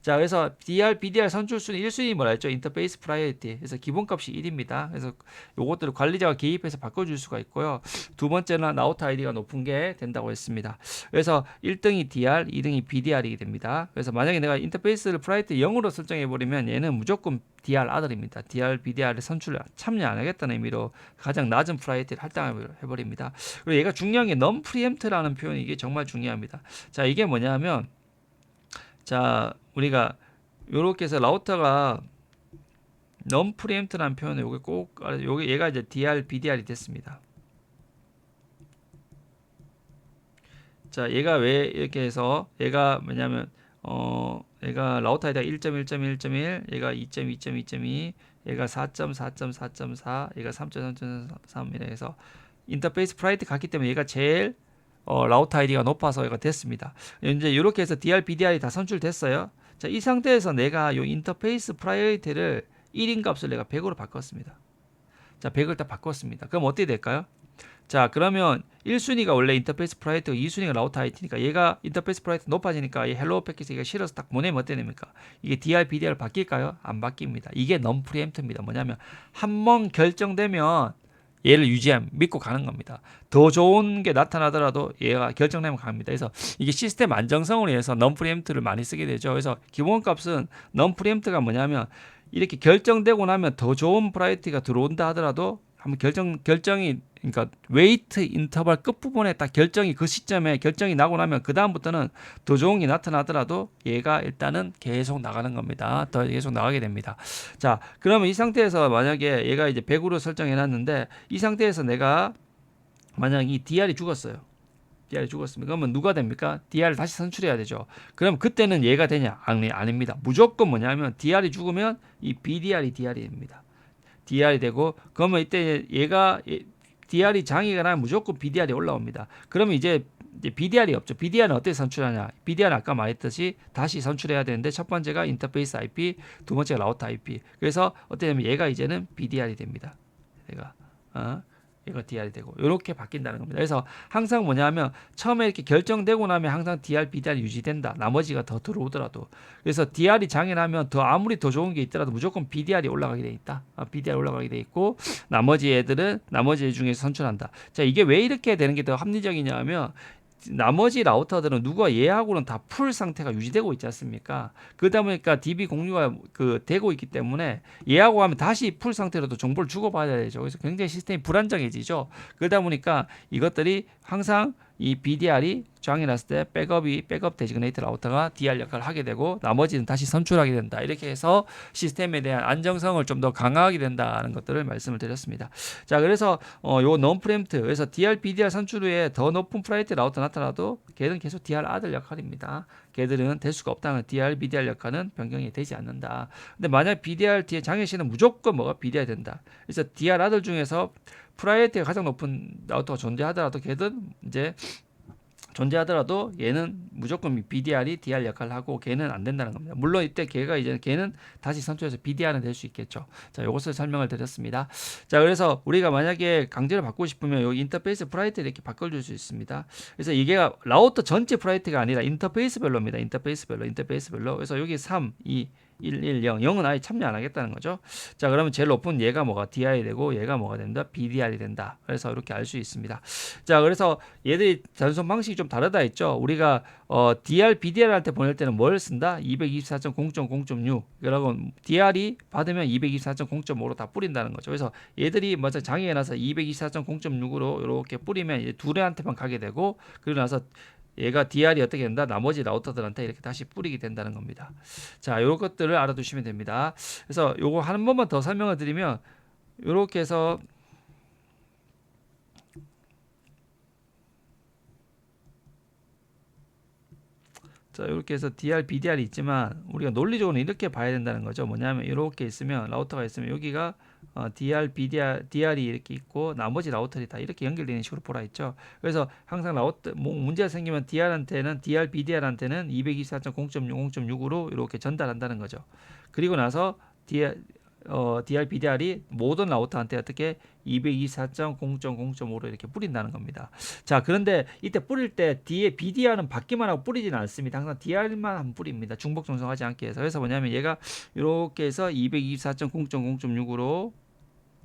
자, 그래서 DR, BDR 선출순위 1순위 뭐라 했죠? 인터페이스 프라이어티. 그래서 기본값이 1입니다. 그래서 요것들을 관리자가 개입해서 바꿔줄 수가 있고요. 두 번째는 라우터 아이디가 높은 게 된다고 했습니다. 그래서 1등이 DR, 2등이 BDR이 됩니다. 그래서 만약에 내가 인터페이스를 프라이어티 0으로 설정해 버리면 얘는 무조건 DR 아들입니다. DR, BDR에 선출 참여 안 하겠다는 의미로 가장 낮은 프라이어티를 할당해버립니다. 그리고 얘가 중요한 게 non preempt라는 표현이 이게 정말 중요합니다. 자, 이게 뭐냐면 자, 우리가 요렇게 해서 라우터가 non preempt라는 표현을 요게 꼭 요게 얘가 이제 DR, BDR이 됐습니다. 자, 얘가 왜 이렇게 해서 얘가 뭐냐면 얘가 라우터 아이디가 1.1.1.1, 얘가 2.2.2.2, 얘가 4.4.4.4, 얘가 3.3.3 이래 해서 인터페이스 프라이어티 갔기 때문에 얘가 제일 라우터 아이디가 높아서 얘가 됐습니다. 이제 이렇게 해서 DR, BDR이 다 선출됐어요. 자, 이 상태에서 내가 요 인터페이스 프라이어티를 1인 값을 내가 100으로 바꿨습니다. 자, 100을 딱 바꿨습니다. 그럼 어떻게 될까요? 자, 그러면 1순위가 원래 인터페이스 프라이어티고 2순위가 라우터 아이디니까 얘가 인터페이스 프라이어티 높아지니까 이 헬로우 패키지가 실어서 딱 보내면 어떻게 됩니까? 이게 DR, BDR 바뀔까요? 안 바뀝니다. 이게 non preempt입니다. 뭐냐면 한 번 결정되면 얘를 믿고 가는 겁니다. 더 좋은 게 나타나더라도 얘가 결정되면 갑니다. 그래서 이게 시스템 안정성을 위해서 non preempt를 많이 쓰게 되죠. 그래서 기본값은 non preempt가 뭐냐면 이렇게 결정되고 나면 더 좋은 프라이어티가 들어온다 하더라도 한번 결정이 그러니까 웨이트 인터벌 끝부분에 딱 그 시점에 결정이 나고 나면 그 다음부터는 더 좋은 게 나타나더라도 얘가 일단은 계속 나가는 겁니다. 더 계속 나가게 됩니다. 자, 그러면 이 상태에서 만약에 얘가 이제 100으로 설정해 놨는데 이 상태에서 내가 만약 이 DR이 죽었어요. DR이 죽었습니다. 그러면 누가 됩니까? DR을 다시 선출해야 되죠. 그럼 그때는 얘가 되냐? 아닙니다. 무조건 뭐냐면 DR이 죽으면 이 BDR이 DR이 됩니다. DR이 되고 그러면 이때 얘가 DR이 장애가 나면 무조건 BDR이 올라옵니다. 그러면 이제 BDR이 없죠. BDR은 어떻게 선출하냐? BDR은 아까 말했듯이 다시 선출해야 되는데 첫 번째가 인터페이스 IP, 두 번째가 라우터 IP. 그래서 어떻게 되면 얘가 이제는 BDR이 됩니다. 얘가 DR이 되고 이렇게 바뀐다는 겁니다. 그래서 항상 뭐냐면 처음에 이렇게 결정되고 나면 항상 DR, BDR이 유지된다. 나머지가 더 들어오더라도. 그래서 DR이 장애나면 아무리 더 좋은 게 있더라도 무조건 BDR이 올라가게 돼 있다. BDR 올라가게 돼 있고 나머지 애 중에서 선출한다. 자, 이게 왜 이렇게 되는 게 더 합리적이냐 하면 나머지 라우터들은 누가 얘하고는 다 풀 상태가 유지되고 있지 않습니까? 그러다 보니까 DB 공유가 되고 있기 때문에 얘하고 하면 다시 풀 상태로도 정보를 주고받아야 되죠. 그래서 굉장히 시스템이 불안정해지죠. 그러다 보니까 이것들이 항상 이 BDR이 저항이 났을 때 백업 데지그네이트 라우터가 DR 역할을 하게 되고 나머지는 다시 선출하게 된다. 이렇게 해서 시스템에 대한 안정성을 좀 더 강화하게 된다는 것들을 말씀을 드렸습니다. 자, 그래서 요 non-preempt 그래서 DR, BDR 선출 후에 더 높은 프라이어티 라우터 나타나도 걔는 계속 DR 아들 역할입니다. 걔들은 될 수가 없다는 DR, BDR 역할은 변경이 되지 않는다. 근데 만약 BDR 뒤에 장애시는 무조건 뭐가 BDR 된다. 그래서 DR 아들 중에서 프라이어티가 가장 높은 라우터가 존재하더라도 걔는 이제 존재하더라도 얘는 무조건 BDR이 DR 역할을 하고 걔는 안 된다는 겁니다. 물론 이때 걔는 다시 선출해서 BDR은 될 수 있겠죠. 자, 요것을 설명을 드렸습니다. 자, 그래서 우리가 만약에 강제로 바꾸고 싶으면 요 인터페이스 프라이어티를 이렇게 바꿔줄 수 있습니다. 그래서 이게 라우터 전체 프라이어티가 아니라 인터페이스별로입니다. 인터페이스별로. 그래서 여기 3, 2, 110, 0은 아예 참여 안 하겠다는 거죠. 자, 그러면 제일 높은 얘가 뭐가 DR이 되고 얘가 뭐가 된다? BDR이 된다. 그래서 이렇게 알 수 있습니다. 자, 그래서 얘들이 전송 방식이 좀 다르다 했죠. 우리가 DR, BDR한테 보낼 때는 뭘 쓴다? 224.0.0.6. 그러고 DR이 받으면 224.0.5로 다 뿌린다는 거죠. 그래서 얘들이 먼저 장애가 나서 224.0.6으로 이렇게 뿌리면 이제 둘한테만 가게 되고 그러고 나서 얘가 DR이 어떻게 된다? 나머지 라우터들한테 이렇게 다시 뿌리게 된다는 겁니다. 자, 요런 것들을 알아두시면 됩니다. 그래서 요거 한 번만 더 설명을 드리면 요렇게 해서 자, 이렇게 해서 DR, BDR이 있지만 우리가 논리적으로 이렇게 봐야 된다는 거죠. 뭐냐면 이렇게 있으면 라우터가 있으면 여기가 DR, DR이 이렇게 있고 나머지 라우터들이 다 이렇게 연결되는 식으로 보라 했죠. 그래서 항상 라우터 문제가 생기면 DR, BDR한테는 224.0.0.6으로 이렇게 전달한다는 거죠. 그리고 나서 DR, BDR이 모든 라우터한테 어떻게 224.0.0.5로 이렇게 뿌린다는 겁니다. 자, 그런데 이때 뿌릴 때 뒤에 BDR은 받기만 하고 뿌리지는 않습니다. 항상 DR만 한 뿌립니다. 중복 전송하지 않게 해서. 그래서 뭐냐면 얘가 이렇게 해서 224.0.0.6으로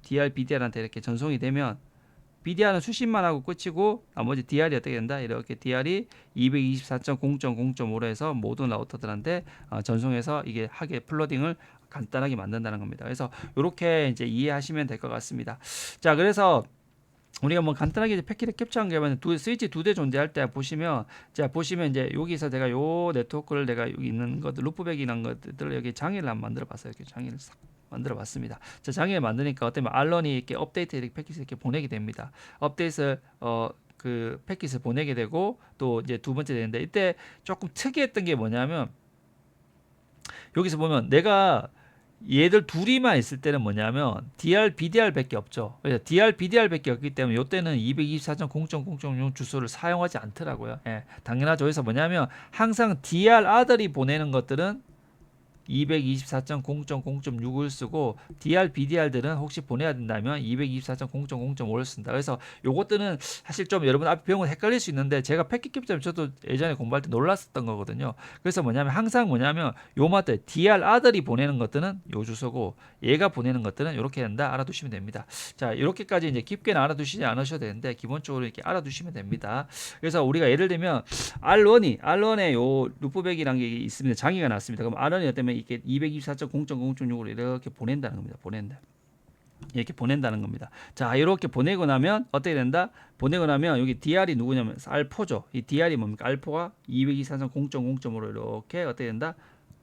DR, BDR한테 이렇게 전송이 되면 BDR은 수신만 하고 끝이고 나머지 DR이 어떻게 된다? 이렇게 DR이 224.0.0.5로 해서 모든 라우터들한테 전송해서 이게 하게 플러딩을 간단하게 만든다는 겁니다. 그래서 이렇게 이제 이해하시면 될 것 같습니다. 자, 그래서 우리가 뭐 간단하게 이제 패킷을 캡처한 게 스위치 두 대 존재할 때 보시면 이제 여기서 내가 요 네트워크를 내가 여기 있는 것들 루프백이라는 것들을 여기 장애를 한번 만들어 봤어요. 이렇게 장애를 싹 만들어 봤습니다. 자, 장애를 만드니까 어떻게 보면 알런이 이렇게 업데이트 이렇게 패킷을 이렇게 보내게 됩니다. 업데이트를 그 패킷을 보내게 되고 또 이제 두 번째 되는데 이때 조금 특이했던 게 뭐냐면 여기서 보면 내가 얘들 둘이만 있을 때는 뭐냐면 DR, BDR 밖에 없죠. 그래서 DR, BDR 밖에 없기 때문에 이때는 224.0.0.6 주소를 사용하지 않더라고요. 예, 당연하죠. 그래서 뭐냐면 항상 DR 아들이 보내는 것들은 224.0.0.6을 쓰고 DR, BDR들은 혹시 보내야 된다면 224.0.0.5를 쓴다. 그래서 요것들은 사실 좀 여러분 앞에 배운 건 헷갈릴 수 있는데 제가 패킷 캡처 저도 예전에 공부할 때 놀랐었던 거거든요. 그래서 항상 요 마트 DR 아들이 보내는 것들은 요 주소고 얘가 보내는 것들은 이렇게 된다. 알아두시면 됩니다. 자, 이렇게까지 이제 깊게는 알아두시지 않으셔도 되는데 기본적으로 이렇게 알아두시면 됩니다. 그래서 우리가 예를 들면 R1에 요 루프백이라는 게 있습니다. 장애가 났습니다. 그럼 R1이 때문에 이렇게 224.0.0.6으로 이렇게 보낸다는 겁니다. 이렇게 보낸다는 겁니다. 자, 이렇게 보내고 나면 어떻게 된다? 보내고 나면 여기 DR이 누구냐면 R4죠. 이 DR이 뭡니까? R4가 224.0.0.5로 이렇게 어떻게 된다?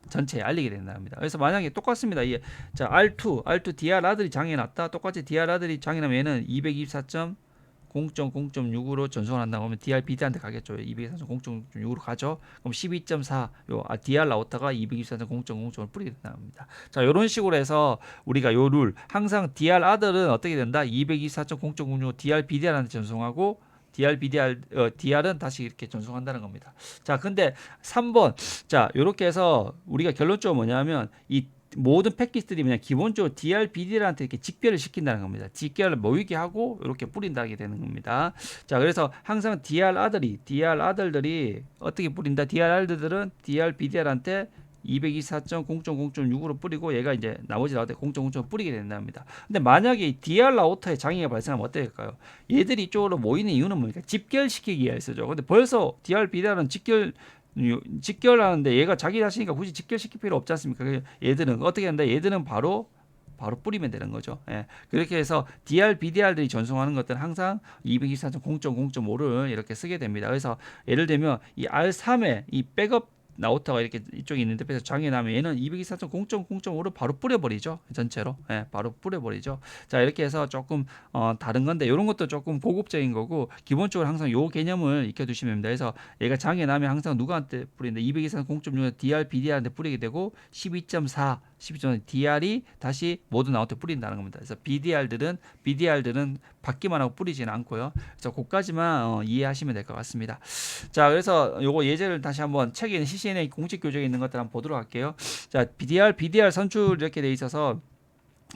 전체에 알리게 된답니다. 그래서 만약에 똑같습니다. 자, R2 DR 아들이 장애 났다. 똑같이 DR 아들이 장애 나면 얘는 224.0.0.6으로 전송을 한다고 하면 DR, BD한테 가겠죠. 224.0.0.6으로 가죠. 그럼 12.4 DR 라우터가 224.0.0.5를 뿌리게 된답니다. 자, 이런 식으로 해서 우리가 요 룰 항상 DR 아들은 어떻게 된다? 224.0.0.6 DR, BDR한테 전송하고 DR은 다시 이렇게 전송한다는 겁니다. 자, 근데 3번. 자, 요렇게 해서 우리가 결론적으로 뭐냐면 이 모든 패킷들이 그냥 기본적으로 DR, BDR한테 이렇게 직결을 시킨다는 겁니다. 직결을 모이게 하고 이렇게 뿌린다게 되는 겁니다. 자, 그래서 항상 DR 아들들이 어떻게 뿌린다? DR 아들들은 DR, BDR한테 224.0.0.6으로 뿌리고 얘가 이제 나머지 라우터에 0.0.5 뿌리게 된답니다. 근데 만약에 DR 라우터에 장애가 발생하면 어떻게 될까요? 얘들이 이쪽으로 모이는 이유는 뭡니까? 집결시키기 위해 쓰죠. 근데 벌써 DR, BDR은 직결하는데 얘가 자기 자신이니까 굳이 직결시킬 필요 없지 않습니까? 얘들은 어떻게 한다? 얘들은 바로 바로 뿌리면 되는 거죠. 예. 그렇게 해서 DR, BDR들이 전송하는 것들은 항상 224.0.0.5를 이렇게 쓰게 됩니다. 그래서 예를 들면 이 R3에 이 백업 라우터가 이렇게 이쪽에 있는데 그래서 장애 나면 얘는 224.0.0.5를 바로 뿌려버리죠. 전체로. 예, 바로 뿌려버리죠. 자, 이렇게 해서 조금 다른 건데 이런 것도 조금 고급적인 거고 기본적으로 항상 요 개념을 익혀두시면 됩니다. 그래서 얘가 장애 나면 항상 누구한테 뿌리는데 224.0.6 DR, BDR한테 뿌리게 되고 12.4 DR이 다시 모든 라우터에 뿌린다는 겁니다. 그래서 BDR들은 받기만 하고 뿌리지는 않고요. 그래서 그까지만 이해하시면 될 것 같습니다. 자, 그래서 요거 예제를 다시 한번 책에 있는 CCNA 공식 교재에 있는 것들 한번 보도록 할게요. 자, BDR 선출 이렇게 돼 있어서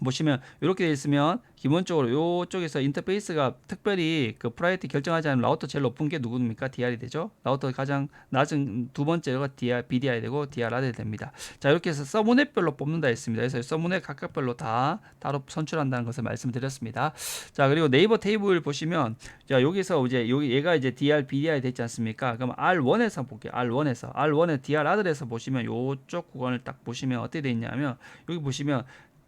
보시면 이렇게 돼 있으면 기본적으로 이쪽에서 인터페이스가 특별히 그 프라이어티 결정하지 않은 라우터 제일 높은 게 누굽니까? DR이 되죠. 라우터 가장 낮은 두 번째가 BDR이 되고 DR 아들이 됩니다. 자, 이렇게 해서 서브넷별로 뽑는다 했습니다. 그래서 서브넷 각각별로 다 따로 선출한다는 것을 말씀드렸습니다. 자, 그리고 네이버 테이블 보시면 자, 여기서 이제 여기 얘가 이제 DR, BDR이 됐지 않습니까? 그럼 R1에서 볼게요. R1에 DR 아들에서 보시면 요쪽 구간을 딱 보시면 어떻게 돼 있냐면 여기 보시면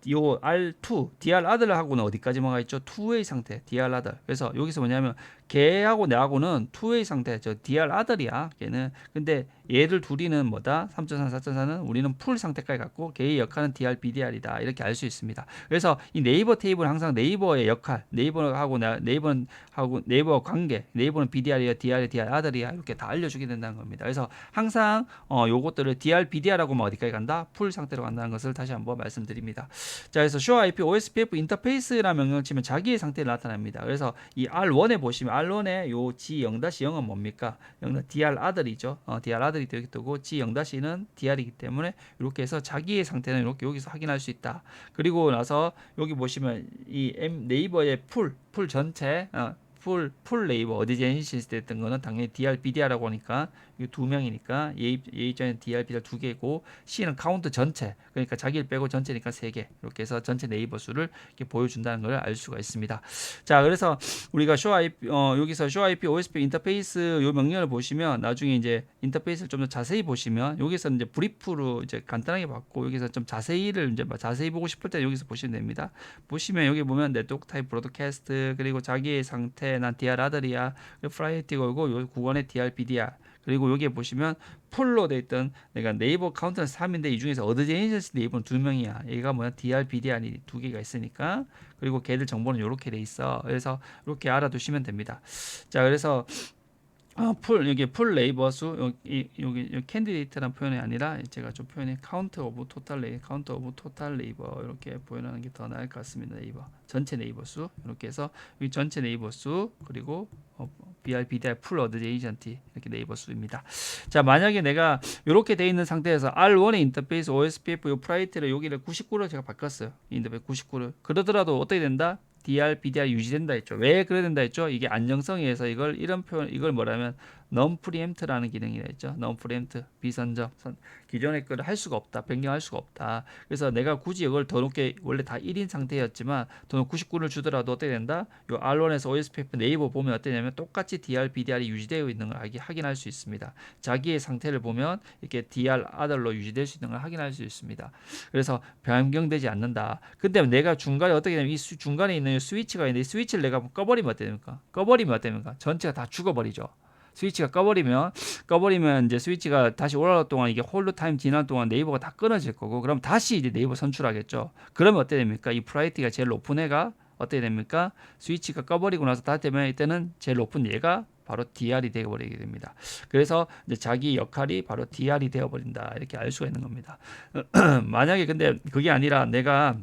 요 R2, DR 아들하고는 어디까지만 가 있죠? 2웨이 상태, DR 아들. 그래서 여기서 뭐냐면 걔하고 내하고는 2웨이 상태, 저 DR 아들이야. 걔는. 근데 얘들 둘이는 뭐다? 3.4, 4.4는 우리는 풀 상태까지 갖고 걔의 역할은 DR, BDR이다. 이렇게 알 수 있습니다. 그래서 이 네이버 테이블 항상 네이버의 역할, 네이버 관계, 네이버는 BDR이야, DR 아들이야. 이렇게 다 알려주게 된다는 겁니다. 그래서 항상 요것들을 DR, BDR하고 뭐 어디까지 간다? 풀 상태로 간다는 것을 다시 한번 말씀드립니다. 자, 그래서 show IP OSPF 인터페이스라는 명령을 치면 자기의 상태를 나타납니다. 그래서 이 R1에 보시면 R1에 요 G0-0은 뭡니까? DR 아들이죠. DR 아들이 되기 때문에 G0-는 DR이기 때문에 이렇게 해서 자기의 상태는 이렇게 여기서 확인할 수 있다. 그리고 나서 여기 보시면 이 네이버의 풀 전체 풀 네이버 어디제니시스 됐던 거는 당연히 DR, BDR라고 하니까 이게 두 명이니까 A 입장에는 DR, BDR 두 개고 C는 카운트 전체 그러니까 자기를 빼고 전체니까 세 개 이렇게 해서 전체 네이버 수를 이렇게 보여준다는 걸 알 수가 있습니다. 자, 그래서 우리가 여기서 show IP OSP 인터페이스 요 명령을 보시면 나중에 이제 인터페이스를 좀 더 자세히 보시면 여기서 이제 브리프로 이제 간단하게 봤고 여기서 좀 자세히를 이제 자세히 보고 싶을 때 여기서 보시면 됩니다. 보시면 여기 보면 네트워크 타입 브로드캐스트 그리고 자기의 상태 난 DR 아들이야 프라이어티 걸고 요 구간에 DR, BDR 그리고 여기에 보시면 풀로 돼 있던 내가 네이버 카운트는 3인데 이 중에서 어드제니셔스 네이버는 2명이야. 얘가 뭐야? DR, BDR이 두 개가 있으니까 그리고 걔들 정보는 이렇게 돼 있어. 그래서 이렇게 알아두시면 됩니다. 자, 그래서 여기 풀 네이버 수 여기 캔디데이트라는 표현이 아니라 제가 좀 표현이 카운트 오브 토탈 네이버 이렇게 표현하는 게 더 나을 것 같습니다. 네이버 전체 네이버 수 이렇게 해서 여기 전체 네이버 수 그리고 BR, BDR 풀 어드 에이전트 이렇게 네이버 수입니다. 자, 만약에 내가 이렇게 돼 있는 상태에서 R1의 인터페이스 OSPF 요 프라이트를 여기를 99로 제가 바꿨어요. 인터페이스 99를 그러더라도 어떻게 된다? DR, BDR 유지된다 했죠. 왜 그래야 된다 했죠? 이게 안정성에서 이걸 뭐라면 non-preempt라는 기능이라 했죠. non-preempt 비선점 기존의 거를 할 수가 없다. 변경할 수가 없다. 그래서 내가 굳이 이걸 더 높게 원래 다 1인 상태였지만 더 99를 주더라도 어떻게 된다? 요 R1에서 OSPF 네이버 보면 어떠냐면 똑같이 DR, BDR이 유지되어 있는 걸 확인할 수 있습니다. 자기의 상태를 보면 이렇게 DR 아들로 유지될 수 있는 걸 확인할 수 있습니다. 그래서 변경되지 않는다. 근데 내가 중간에 어떻게 되면 이 중간에 있는 스위치가 있는데 이 스위치를 내가 꺼버리면 어떻게 됩니까? 전체가 다 죽어버리죠. 스위치가 꺼버리면 이제 스위치가 다시 올라갈 동안 이게 홀드 타임 지난 동안 네이버가 다 끊어질 거고 그럼 다시 이제 네이버 선출하겠죠. 그러면 어떻게 됩니까? 이 프라이어티가 제일 높은 애가 어떻게 됩니까? 스위치가 꺼버리고 나서 다 되면 이때는 제일 높은 얘가 바로 DR이 되어버리게 됩니다. 그래서 이제 자기 역할이 바로 DR이 되어버린다 이렇게 알 수가 있는 겁니다. 만약에 근데 그게 아니라 내가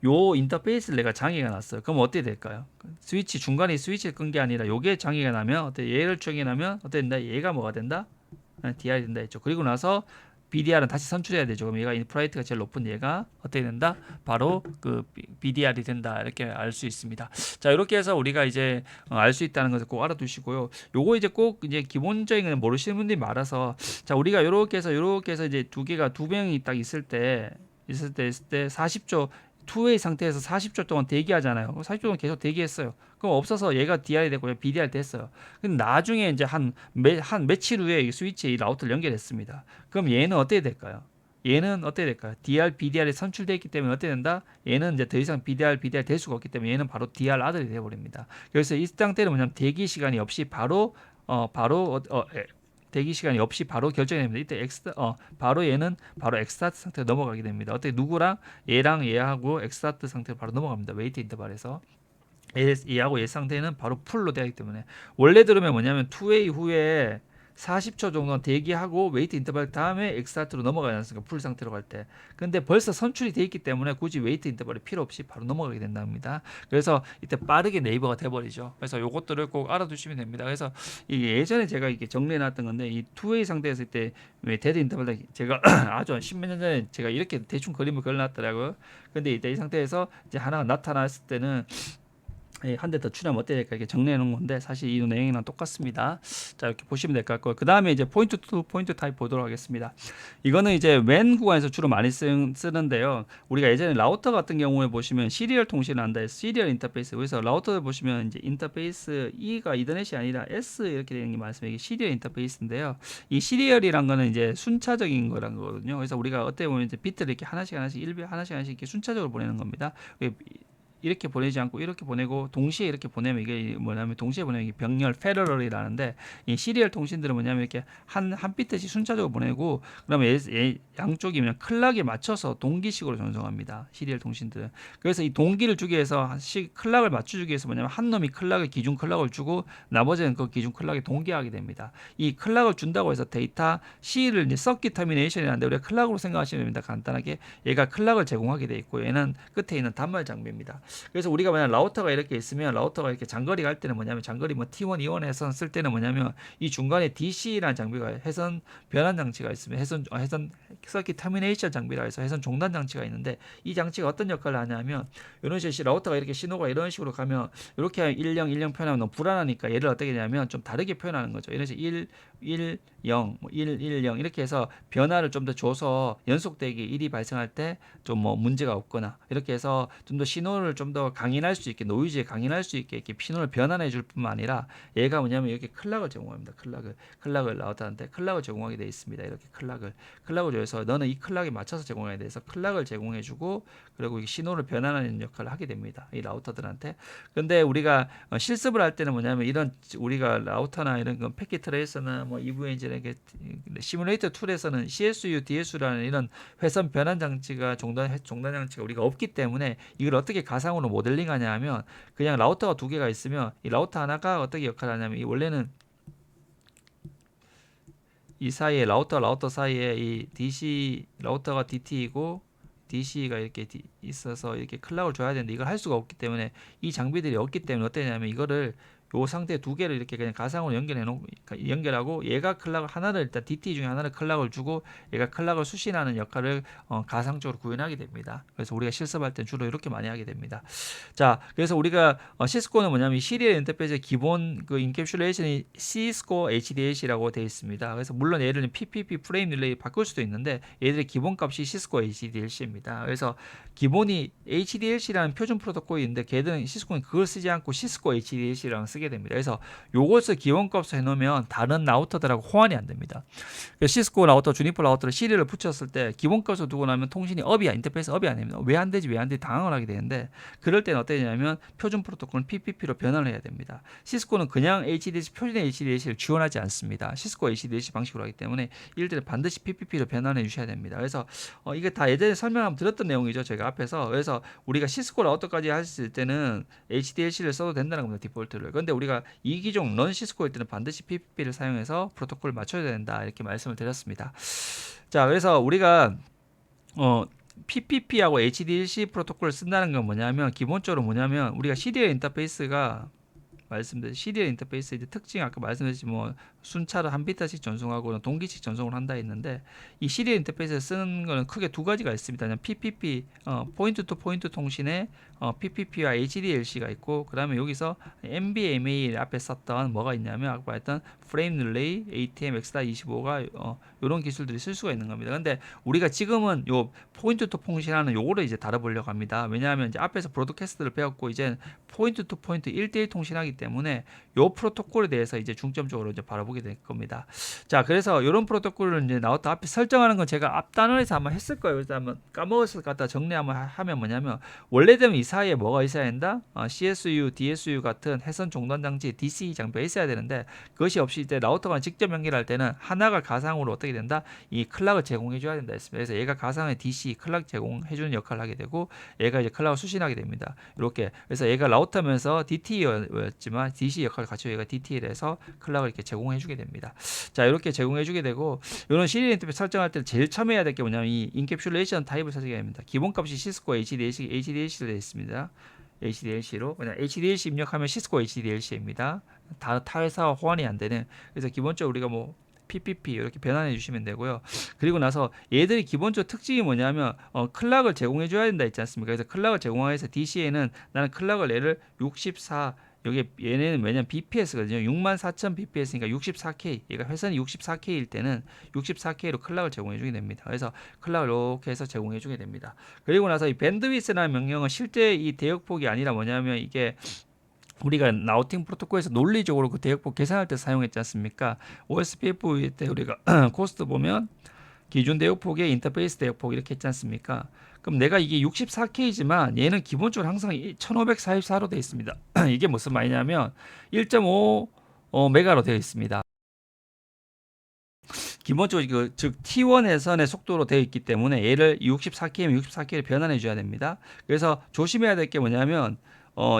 요 인터페이스를 내가 장애가 났어요. 그럼 어떻게 될까요? 중간에 스위치를 끈 게 아니라 요게 장애가 나면 얘를 장애 나면 어떻게 된다? 얘가 뭐가 된다? DR이 된다 했죠. 그리고 나서 BDR은 다시 선출해야 되죠. 그럼 얘가 프라이트가 제일 높은 얘가 어떻게 된다? 바로 그 BDR이 된다. 이렇게 알 수 있습니다. 자, 이렇게 해서 우리가 이제 알 수 있다는 것을 꼭 알아두시고요. 요거 이제 꼭 이제 기본적인 건 모르시는 분들이 많아서 자, 우리가 이렇게 해서 이제 두 명이 딱 있을 때 40조 투웨이 상태에서 40초 동안 대기하잖아요. 40초 동안 계속 대기했어요. 그럼 없어서 얘가 DR이 되고 BDR 됐어요. 근데 나중에 이제 한 며칠 후에 이 스위치에 이 라우터를 연결했습니다. 그럼 얘는 어떻게 될까요? 얘는 어떻게 될까요? DR, BDR이 선출되어 있기 때문에 어떻게 된다? 얘는 이제 더 이상 BDR 될 수가 없기 때문에 얘는 바로 DR 아들이 되어버립니다. 그래서 이 상태는 뭐냐면 대기 시간이 없이 대기 시간이 없이 바로 결정이 됩니다. 이때 바로 얘는 바로 엑스타트 상태로 넘어가게 됩니다. 어떻게 누구랑 얘랑 얘하고 엑스타트 상태로 바로 넘어갑니다. 웨이트 인터벌에서 얘하고 얘 상태는 바로 풀로 되기 때문에 원래 들으면 뭐냐면 2웨이 후에 40초 정도 대기하고 웨이트 인터벌 다음에 엑스타트로 넘어가지 않습니까? 풀 상태로 갈 때. 근데 벌써 선출이 돼 있기 때문에 굳이 웨이트 인터벌이 필요 없이 바로 넘어가게 된답니다. 그래서 이때 빠르게 네이버가 돼버리죠. 그래서 요것들을 꼭 알아두시면 됩니다. 그래서 이게 예전에 제가 이렇게 정리해놨던 건데 이 투웨이 상태에서 이때 데드 인터벌 제가 아주 십몇 년 전에 제가 이렇게 대충 그림을 그려놨더라고요. 근데 이때 이 상태에서 이제 하나가 나타났을 때는 한 대 더 추가하면 어떻게 될까 이렇게 정리해 놓은 건데 사실 이 내용이랑 똑같습니다. 자 이렇게 보시면 될 것 같고요. 그 다음에 이제 포인트 투 포인트 타입 보도록 하겠습니다. 이거는 이제 WAN 구간에서 주로 많이 쓰는데요. 우리가 예전에 라우터 같은 경우에 보시면 시리얼 통신을 한다 해서 시리얼 인터페이스. 그래서 라우터를 보시면 이제 인터페이스 E가 이더넷이 아니라 S 이렇게 되는 게 많습니다. 이게 시리얼 인터페이스인데요. 이 시리얼이란 거는 이제 순차적인 거란 거거든요. 그래서 우리가 어떻게 보면 이제 비트를 이렇게 하나씩 1비 하나씩 이렇게 순차적으로 보내는 겁니다. 이렇게 보내지 않고 이렇게 보내고 동시에 이렇게 보내면 이게 뭐냐면 동시에 보내면 이게 병렬 패러럴이라는데 이 시리얼 통신들은 뭐냐면 이렇게 한 비트씩 순차적으로 보내고 그러면 양쪽이면 클락에 맞춰서 동기식으로 전송합니다. 시리얼 통신들은. 그래서 이 동기를 주기 위해서 클락을 맞춰주기 위해서 뭐냐면 한 놈이 기준 클락을 주고 나머지는 그 기준 클락에 동기하게 됩니다. 이 클락을 준다고 해서 데이터 C를 이제 서킷 터미네이션이라는데 우리가 클락으로 생각하시면 됩니다. 간단하게 얘가 클락을 제공하게 돼 있고 얘는 끝에 있는 단말 장비입니다. 그래서 우리가 만약 라우터가 이렇게 있으면 라우터가 이렇게 장거리 갈 때는 뭐냐면 장거리 뭐 T1, E1 해선 쓸 때는 뭐냐면 이 중간에 DC라는 장비가 해선 변환 장치가 있으면 해선 서킷 터미네이션 장비라 해서 해선 종단 장치가 있는데 이 장치가 어떤 역할을 하냐면 이런 식으로 라우터가 이렇게 신호가 이런 식으로 가면 이렇게 10 표현하면 너무 불안하니까 얘를 어떻게 하냐면 좀 다르게 표현하는 거죠. 이런 식으로 1, 0, 1, 1, 0 이렇게 해서 변화를 좀 더 줘서 연속되게 일이 발생할 때 좀 뭐 문제가 없거나 이렇게 해서 좀 더 신호를 좀 더 강인할 수 있게 노이즈에 강인할 수 있게 이렇게 신호를 변환해 줄 뿐만 아니라 얘가 뭐냐면 이렇게 클락을 제공합니다. 클락을 라우터한테 클락을 제공하게 되어 있습니다. 이렇게 클락을 줘서 너는 이 클락에 맞춰서 제공해야 돼서 클락을 제공해 주고 그리고 이 신호를 변환하는 역할을 하게 됩니다. 이 라우터들한테. 근데 우리가 실습을 할 때는 뭐냐면 이런 우리가 라우터나 이런 건 패킷 트레이서나 뭐 EVNG나 시뮬레이터 툴에서는 CSU, DSU라는 이런 회선 변환 장치가 종단 장치가 우리가 없기 때문에 이걸 어떻게 가상으로 모델링하냐 하면 그냥 라우터가 두 개가 있으면 이 라우터 하나가 어떻게 역할을 하냐면 이 원래는 이 사이에 라우터 사이에 이 DC 라우터가 DT이고 DC가 이렇게 있어서 이렇게 클락을 줘야 되는데 이걸 할 수가 없기 때문에 이 장비들이 없기 때문에 어떠냐면 이거를 요 상태 두 개를 이렇게 그냥 가상으로 연결하고 얘가 클락을 하나를 일단 DT 중에 하나를 클락을 주고 얘가 클락을 수신하는 역할을 가상적으로 구현하게 됩니다. 그래서 우리가 실습할 때 주로 이렇게 많이 하게 됩니다. 자, 그래서 우리가 시스코는 뭐냐면 시리얼 인터페이스의 기본 그 인캡슐레이션이 시스코 HDLC라고 되어 있습니다. 그래서 물론 얘를 PPP 프레임 릴레이 바꿀 수도 있는데 얘들의 기본 값이 시스코 HDLC입니다. 그래서 기본이 HDLC라는 표준 프로토콜이 있는데 걔들은 시스코는 그걸 쓰지 않고 시스코 HDLC라고 쓰게 됩니다. 그래서 요것을 기본값으로 해놓으면 다른 라우터들하고 호환이 안 됩니다. 시스코 라우터, 주니퍼 라우터를 시리얼을 붙였을 때 기본값으로 두고 나면 통신이 인터페이스 업이 안 됩니다. 왜 안 되지 당황을 하게 되는데 그럴 때는 어떻게 되냐면 표준 프로토콜은 PPP로 변환을 해야 됩니다. 시스코는 그냥 HDLC, 표준 HDLC를 지원하지 않습니다. 시스코 HDLC 방식으로 하기 때문에 이럴 때는 반드시 PPP로 변환해 주셔야 됩니다. 그래서 이게 다 예전에 설명하면 들었던 내용이죠. 저희가 앞에서. 그래서 우리가 시스코 라우터까지 했을 때는 HDLC를 써도 된다는 겁니다. 디폴트를. 그런데 우리가 이 기종 넌 시스코일 때는 반드시 PPP를 사용해서 프로토콜을 맞춰야 된다. 이렇게 말씀을 드렸습니다. 자, 그래서 우리가 PPP하고 HDLC 프로토콜을 쓴다는 건 뭐냐면 기본적으로 우리가 시리얼 인터페이스가 말씀드린 시리얼 인터페이스 이제 특징 아까 말씀드렸지 뭐 순차로 한 비트씩 전송하고 동기식 전송을 한다 했는데 이 시리얼 인터페이스를 쓰는 거는 크게 두 가지가 있습니다. 그냥 PPP 포인트 투 포인트 통신의 PPP와 HDLC가 있고 그다음에 여기서 NVMe 앞에 썼던 뭐가 있냐면 아까 말했던 프레임 릴레이, ATM X.25가 이런 기술들이 쓸 수가 있는 겁니다. 근데 우리가 지금은 요 포인트 투 통신하는 요거를 이제 다뤄보려고 합니다. 왜냐하면 이제 앞에서 브로드캐스트를 배웠고 이제 포인트 투 포인트 1대1 통신하기 때문에 요 프로토콜에 대해서 이제 중점적으로 이제 바라보게 될 겁니다. 자, 그래서 이런 프로토콜을 이제 나왔다 앞에 설정하는 건 제가 앞 단원에서 한번 했을 거예요. 그래서 한번 까먹었을 것 같다 정리 한번 하면 뭐냐면 원래대로 이 사이에 뭐가 있어야 된다? CSU, DSU 같은 해선 종단 장치 DC 장비가 있어야 되는데 그것이 없이 이제 라우터가 직접 연결할 때는 하나가 가상으로 어떻게 된다? 이 클락을 제공해 줘야 된다 했습니다. 그래서 얘가 가상의 DC 클락 제공해 주는 역할을 하게 되고 얘가 이제 클락을 수신하게 됩니다. 이렇게 그래서 얘가 라우터면서 DT였지만 DC 역할을 갖추고 얘가 DT에서 클락을 이렇게 제공해 주게 됩니다. 자, 이렇게 제공해 주게 되고 이런 시리얼 인터페이스 설정할 때 제일 처음 해야 될 게 뭐냐면 이 인캡슐레이션 타입을 설정해야 됩니다. 기본값이 시스코 HDLC로 되어 있습니다. HDLC로 그냥 HDLC 입력하면 시스코 HDLC입니다. 다 타회사와 호환이 안 되는. 그래서 기본적으로 우리가 뭐 PPP 이렇게 변환해 주시면 되고요. 그리고 나서 얘들이 기본적 특징이 뭐냐면 클락을 제공해 줘야 된다 있지 않습니까? 그래서 클락을 제공해서 DC에는 나는 클락을 얘를 64 여기 얘네는 왜냐면 BPS거든요. 64,000 BPS니까 64K. 얘가 회선이 64K일 때는 64K로 클락을 제공해 주게 됩니다. 그래서 클락을 이렇게 해서 제공해 주게 됩니다. 그리고 나서 이 밴드위스라는 명령은 실제 이 대역폭이 아니라 뭐냐면 이게 우리가 라우팅 프로토콜에서 논리적으로 그 대역폭 계산할 때 사용했지 않습니까? OSPF 때 우리가 코스트 보면 기준 대역폭에 인터페이스 대역폭 이렇게 했지 않습니까? 그럼 내가 이게 64K지만 얘는 기본적으로 항상 1544로 되어 있습니다. 이게 무슨 말이냐면 1.5 메가로 되어 있습니다. 기본적으로 즉 T1 해선의 속도로 되어 있기 때문에 얘를 64K면 64K를 변환해 줘야 됩니다. 그래서 조심해야 될 게 뭐냐면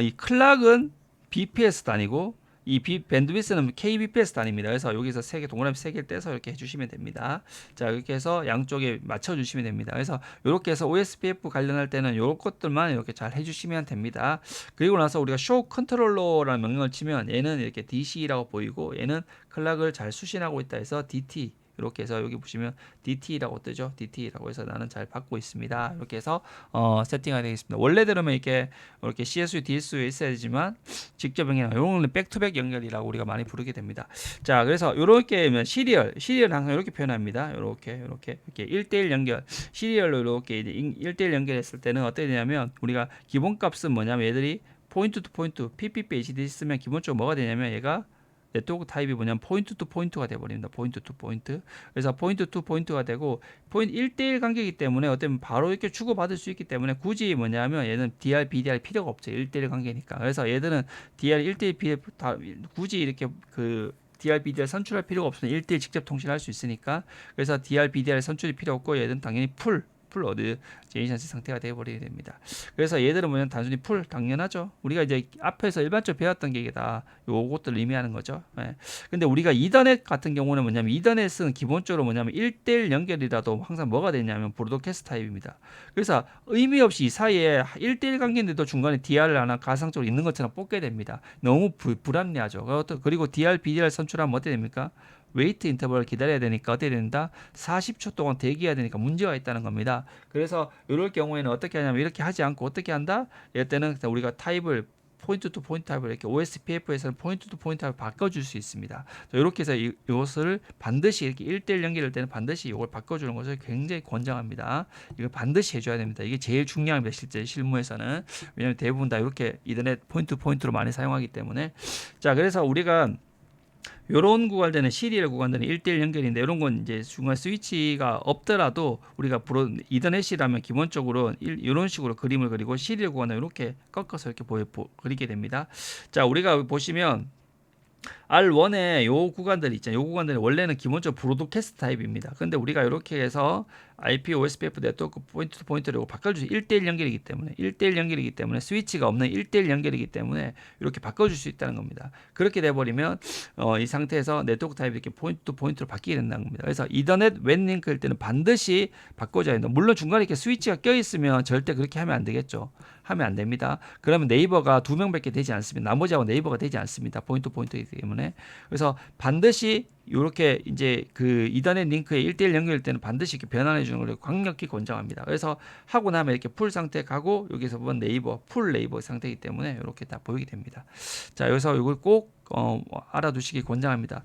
이 클락은 BPS도 아니고 이 밴드위스는 kbps도 아닙니다. 그래서 여기서 세 개 동그라미 세 개를 떼서 이렇게 해주시면 됩니다. 자, 이렇게 해서 양쪽에 맞춰주시면 됩니다. 그래서 이렇게 해서 OSPF 관련할 때는 이런 것들만 이렇게 잘 해주시면 됩니다. 그리고 나서 우리가 쇼 컨트롤러라는 명령을 치면 얘는 이렇게 DC라고 보이고 얘는 클락을 잘 수신하고 있다 해서 DT 이렇게 해서 여기 보시면 DT라고 뜨죠. DT라고 해서 나는 잘 받고 있습니다. 이렇게 해서 세팅이 되겠습니다. 원래대로면 이렇게 CSU, DSU 있어야 되지만 직접 연결, 이런 백투백 연결이라고 우리가 많이 부르게 됩니다. 자, 그래서 이렇게 시리얼 항상 이렇게 표현합니다. 이렇게 1대1 연결, 시리얼로 이렇게 1대1 연결했을 때는 어떻게 되냐면 우리가 기본값은 뭐냐면 얘들이 포인트 투 포인트, PPP HDD 쓰면 기본적으로 뭐가 되냐면 얘가 네트워크 타입이 뭐냐면 포인트 투 포인트가 돼버립니다. 포인트 투 포인트. 그래서 포인트 투 포인트가 되고 포인트 1대1 관계이기 때문에 어쩌면 바로 이렇게 주고받을 수 있기 때문에 굳이 뭐냐면 얘는 DR, BDR 필요가 없죠. 1대1 관계니까. 그래서 얘들은 DR, 1대1, BDR 다 굳이 이렇게 DR, BDR 선출할 필요가 없으면 1대1 직접 통신할 수 있으니까 그래서 DR, BDR 선출이 필요 없고 얘들은 당연히 풀 어드 제이션시 상태가 되어버리게 됩니다. 그래서 얘들은 뭐냐면 단순히 풀 당연하죠. 우리가 이제 앞에서 일반적으로 배웠던 게 다 요것들을 의미하는 거죠. 예. 근데 우리가 이더넷 같은 경우는 뭐냐면 이더넷은 기본적으로 뭐냐면 1대1 연결이라도 항상 뭐가 되냐면 브로드캐스트 타입입니다. 그래서 의미 없이 이 사이에 1대1 관계인데도 중간에 DR을 하나 가상적으로 있는 것처럼 뽑게 됩니다. 너무 불합리하죠. 그리고 DR, BDR 선출하면 어떻게 됩니까? 웨이트 인터벌을 기다려야 되니까 어떻게 된다? 40초 동안 대기해야 되니까 문제가 있다는 겁니다. 그래서 이럴 경우에는 어떻게 하냐면 이렇게 하지 않고 어떻게 한다? 이럴 때는 우리가 타입을 포인트 투 포인트 타입을 이렇게 OSPF에서는 포인트 투 포인트 타입을 바꿔줄 수 있습니다. 이렇게 해서 이것을 반드시 이렇게 1대1 연결할 때는 반드시 이걸 바꿔주는 것을 굉장히 권장합니다. 이걸 반드시 해줘야 됩니다. 이게 제일 중요합니다. 실제 실무에서는. 왜냐하면 대부분 다 이렇게 이더넷 포인트 포인트로 많이 사용하기 때문에. 자, 그래서 우리가 요런 구간되는 시리얼 구간되는 1대1 연결인데 이런 건 이제 중간 스위치가 없더라도 우리가 이더넷이라면 기본적으로 이런 식으로 그림을 그리고 시리얼 구간을 이렇게 꺾어서 이렇게 그리게 됩니다. 자, 우리가 보시면 R1에 요 구간들 있잖아요. 요 구간들은 원래는 기본적으로 브로드캐스트 타입입니다. 근데 우리가 이렇게 해서 IP OSPF 네트워크 포인트 투 포인트로 바꿔줄 수 1대1 연결이기 때문에 스위치가 없는 1대1 연결이기 때문에 이렇게 바꿔줄 수 있다는 겁니다. 그렇게 돼버리면 이 상태에서 네트워크 타입이 이렇게 포인트 투 포인트로 바뀌게 된다는 겁니다. 그래서 이더넷 웬 링크일 때는 반드시 바꿔줘야 된다. 물론 중간에 이렇게 스위치가 껴있으면 절대 그렇게 하면 안 되겠죠. 하면 안 됩니다. 그러면 네이버가 2명밖에 되지 않습니다. 나머지하고 네이버가 되지 않습니다. 포인트 포인트이기 때문에. 그래서 반드시 이렇게 이제 그 이더넷 링크에 1대1 연결될 때는 반드시 이렇게 변환해 주는 걸 강력히 권장합니다. 그래서 하고 나면 이렇게 풀 상태 가고 여기서 보면 네이버 풀 네이버 상태이기 때문에 이렇게 다 보이게 됩니다. 자, 여기서 이걸 꼭 알아두시기 권장합니다.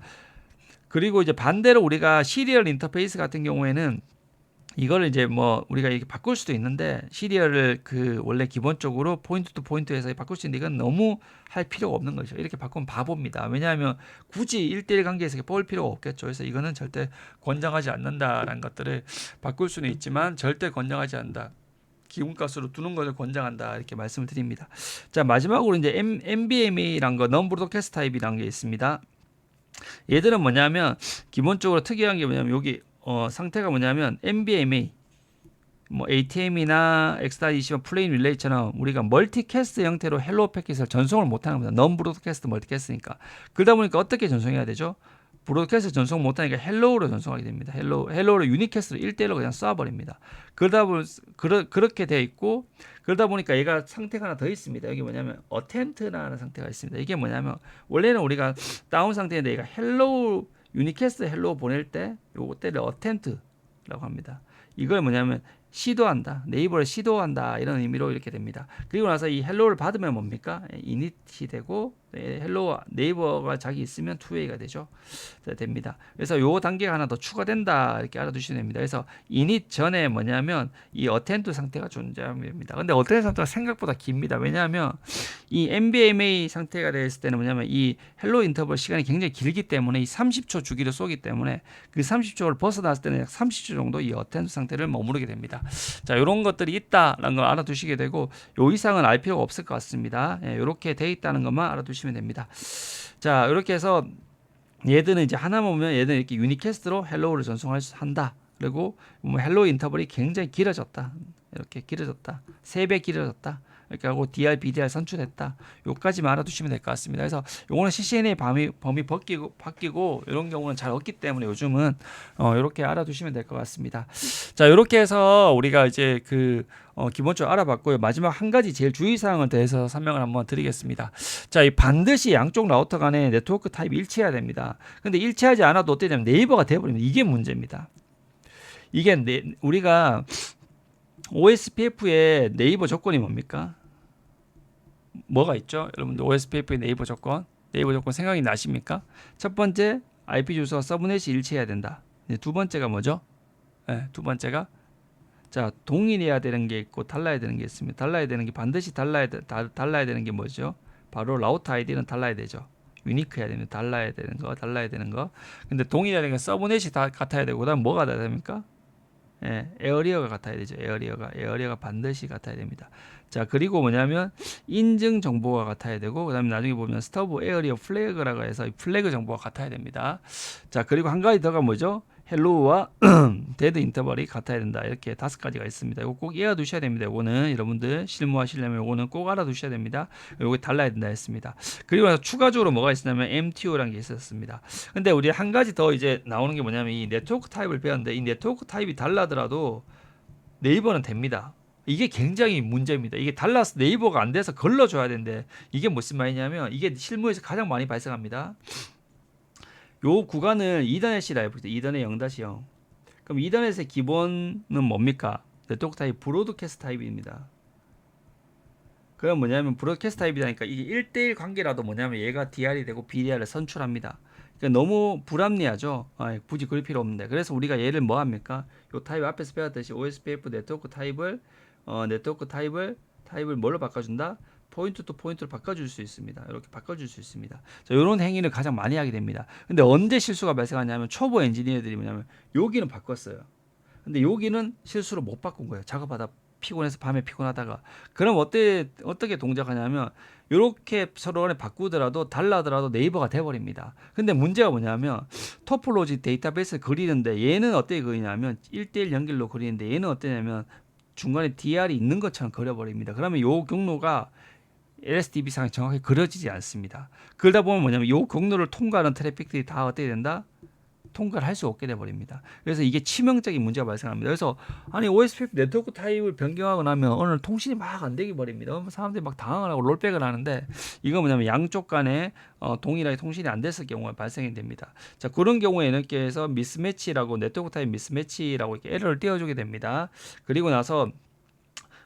그리고 이제 반대로 우리가 시리얼 인터페이스 같은 경우에는 이거를 이제 뭐 우리가 이렇게 바꿀 수도 있는데 시리얼을 그 원래 기본적으로 포인트 투 포인트에서 바꿀 수 있는데 이건 너무 할 필요가 없는 거죠. 이렇게 바꾸면 바보입니다. 왜냐하면 굳이 1대1 관계에서 뽑을 필요가 없겠죠. 그래서 이거는 절대 권장하지 않는다라는 것들을 바꿀 수는 있지만 절대 권장하지 않는다. 기본값으로 두는 것을 권장한다 이렇게 말씀을 드립니다. 자, 마지막으로 이제 NVMe란 거 non-broadcast 타입이라는 게 있습니다. 얘들은 뭐냐면 기본적으로 특이한 게 뭐냐면 여기 상태가 뭐냐면 NVMe 뭐 ATM이나 X.20 플레인 릴레이처럼 우리가 멀티캐스트 형태로 헬로 패킷을 전송을 못하는 겁니다. non broadcast 멀티캐스트니까. 그러다 보니까 어떻게 전송해야 되죠? 브로드캐스트 전송 못하니까 헬로우로 전송하게 됩니다. 헬로우를 유니캐스트로 1대1로 그냥 쏴버립니다. 그렇게 되어 있고 그러다 보니까 얘가 상태가 하나 더 있습니다. 여기 뭐냐면 어텐트라는 상태가 있습니다. 이게 뭐냐면 원래는 우리가 다운 상태인데 얘가 헬로우 유니캐스트 헬로우 보낼 때 요것들을 어텐트라고 합니다. 이걸 뭐냐면 시도한다. 네이버를 시도한다. 이런 의미로 이렇게 됩니다. 그리고 나서 이 헬로우를 받으면 뭡니까? 이닛이 되고 헬로우 네이버가 자기 있으면 투웨이가 되죠. 됩니다. 그래서 요 단계가 하나 더 추가된다. 이렇게 알아두시면 됩니다. 그래서 이닛 전에 뭐냐면 이 어텐트 상태가 존재합니다. 근데 어텐트 상태가 생각보다 깁니다. 왜냐하면 이 NVMe 상태가 됐을 때는 뭐냐면 이 헬로 인터벌 시간이 굉장히 길기 때문에 이 30초 주기를 쏘기 때문에 그 30초를 벗어났을 때는 약 30초 정도 이 어텐트 상태를 머무르게 됩니다. 자, 이런 것들이 있다라는 걸 알아두시게 되고 요 이상은 알 필요가 없을 것 같습니다. 이렇게 돼 있다는 것만 알아두시면 됩니다. 자, 이렇게 해서 얘들은 이제 하나만 보면 얘들은 이렇게 유니캐스트로 헬로우를 전송한다. 그리고 뭐 헬로 인터벌이 굉장히 길어졌다. 이렇게 길어졌다. 3배 길어졌다. 이렇게 하고 DR, BDR 선출했다. 요까지만 알아두시면 될 것 같습니다. 그래서 요거는 CCNA 범위 바뀌고 이런 경우는 잘 없기 때문에 요즘은 이렇게 알아두시면 될 것 같습니다. 자, 이렇게 해서 우리가 이제 기본적으로 알아봤고요. 마지막 한 가지 제일 주의사항을 더해서 설명을 한번 드리겠습니다. 자, 이 반드시 양쪽 라우터 간에 네트워크 타입이 일치해야 됩니다. 근데 일치하지 않아도 어떻게 되냐면 네이버가 돼버립니다. 이게 문제입니다. 이게 우리가 OSPF의 네이버 조건이 뭡니까? 뭐가 있죠? 여러분들 OSPF의 네이버 조건 생각이 나십니까? 첫 번째 IP 주소와 서브넷이 일치해야 된다. 두 번째가 뭐죠? 두 번째가 자, 동일해야 되는 게 있고 달라야 되는 게 있습니다. 달라야 되는 게 반드시 달라야 되는 게 뭐죠? 바로 라우터 아이디는 달라야 되죠. 유니크해야 됩니다. 달라야 되는 거. 근데 동일해야 되는 게 서브넷이 다 같아야 되고 그다음 뭐가 돼야 됩니까? 에어리어가 같아야 되죠. 에어리어가 반드시 같아야 됩니다. 자, 그리고 뭐냐면 인증 정보가 같아야 되고 그다음에 나중에 보면 스터브 에어리어 플래그라고 해서 이 플래그 정보가 같아야 됩니다. 자, 그리고 한 가지 더가 뭐죠? 헬로우와 데드 인터벌이 같아야 된다. 이렇게 5가지가 있습니다. 이거 꼭 알아두셔야 됩니다. 이거는 여러분들 실무하시려면 이거는 꼭 알아두셔야 됩니다. 이거 달라야 된다 했습니다. 그리고 나서 추가적으로 뭐가 있었냐면 MTO라는 게 있었습니다. 근데 우리 한 가지 더 이제 나오는 게 뭐냐면 이 네트워크 타입을 배웠는데 이 네트워크 타입이 달라더라도 네이버는 됩니다. 이게 굉장히 문제입니다. 이게 달라서 네이버가 안 돼서 걸러줘야 되는데 이게 무슨 말이냐면 이게 실무에서 가장 많이 발생합니다. 요 구간을 이더넷이라 해봅시다. 이더넷 0-0. 그럼 이더넷의 기본은 뭡니까? 네트워크 타입 브로드캐스트 타입입니다. 그럼 뭐냐면 브로드캐스트 타입이라니까 이게 1대1 관계라도 뭐냐면 얘가 DR이 되고 BDR을 선출합니다. 그러니까 너무 불합리하죠. 굳이 그럴 필요 없는데. 그래서 우리가 얘를 뭐 합니까? 요 타입 앞에서 배웠듯이 OSPF 네트워크 타입을 뭘로 바꿔준다? 포인트 투 포인트로 바꿔줄 수 있습니다. 이렇게 바꿔줄 수 있습니다. 자, 이런 행위를 가장 많이 하게 됩니다. 근데 언제 실수가 발생하냐면 초보 엔지니어들이 뭐냐면 여기는 바꿨어요. 근데 여기는 실수로 못 바꾼 거예요. 작업하다 피곤해서 밤에 피곤하다가 그럼 어떻게 동작하냐면 이렇게 서로 간에 바꾸더라도 달라더라도 네이버가 돼버립니다. 근데 문제가 뭐냐면 토폴로지 데이터베이스를 그리는데 얘는 어떻게 그리냐면 1대1 연결로 그리는데 얘는 어떠냐면 중간에 DR이 있는 것처럼 그려버립니다. 그러면 요 경로가 LSDB상에 정확히 그려지지 않습니다. 그러다 보면 뭐냐면 요 경로를 통과하는 트래픽들이 다 어떻게 된다? 통과를 할 수 없게 돼 버립니다. 그래서 이게 치명적인 문제가 발생합니다. 그래서 아니 OSPF 네트워크 타입을 변경하고 나면 오늘 통신이 막 안 되게 버립니다. 사람들이 막 당황을 하고 롤백을 하는데 이거 뭐냐면 양쪽 간에 동일하게 통신이 안 됐을 경우가 발생이 됩니다. 자, 그런 경우에 이렇게 해서 미스매치라고 네트워크 타입 미스매치라고 이렇게 에러를 띄워주게 됩니다. 그리고 나서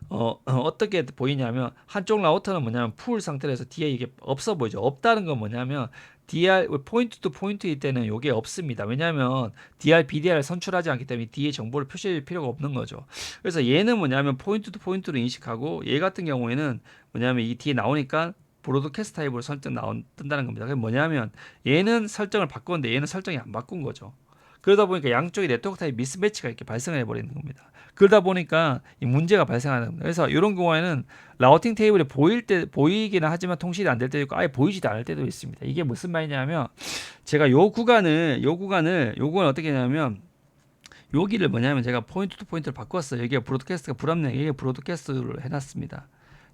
어떻게 보이냐면 한쪽 라우터는 뭐냐면 풀 상태로 해서 뒤에 이게 없어 보이죠. 없다는 건 뭐냐면 DR 포인트 투 포인트일 때는 이게 없습니다. 왜냐하면 DR, BDR을 선출하지 않기 때문에 뒤에 정보를 표시해 줄 필요가 없는 거죠. 그래서 얘는 뭐냐면 포인트 투 포인트로 인식하고 얘 같은 경우에는 뭐냐면 이 뒤에 나오니까 브로드캐스트 타입으로 뜬다는 겁니다. 그게 뭐냐면 얘는 설정을 바꿨는데 얘는 설정이 안 바꾼 거죠. 그러다 보니까 양쪽이 네트워크 타입 미스매치가 이렇게 발생해 버리는 겁니다. 그러다 보니까 이 문제가 발생하는 겁니다. 그래서 이런 경우에는 라우팅 테이블이 보이기는 하지만 통신이 안 될 때도 있고 아예 보이지도 않을 때도 있습니다. 이게 무슨 말이냐면 제가 요 구간을 어떻게 하냐면 여기를 뭐냐면 제가 포인트 투 포인트를 바꿨어요. 여기가 브로드캐스트가 불합리해. 여기가 브로드캐스트를 해놨습니다.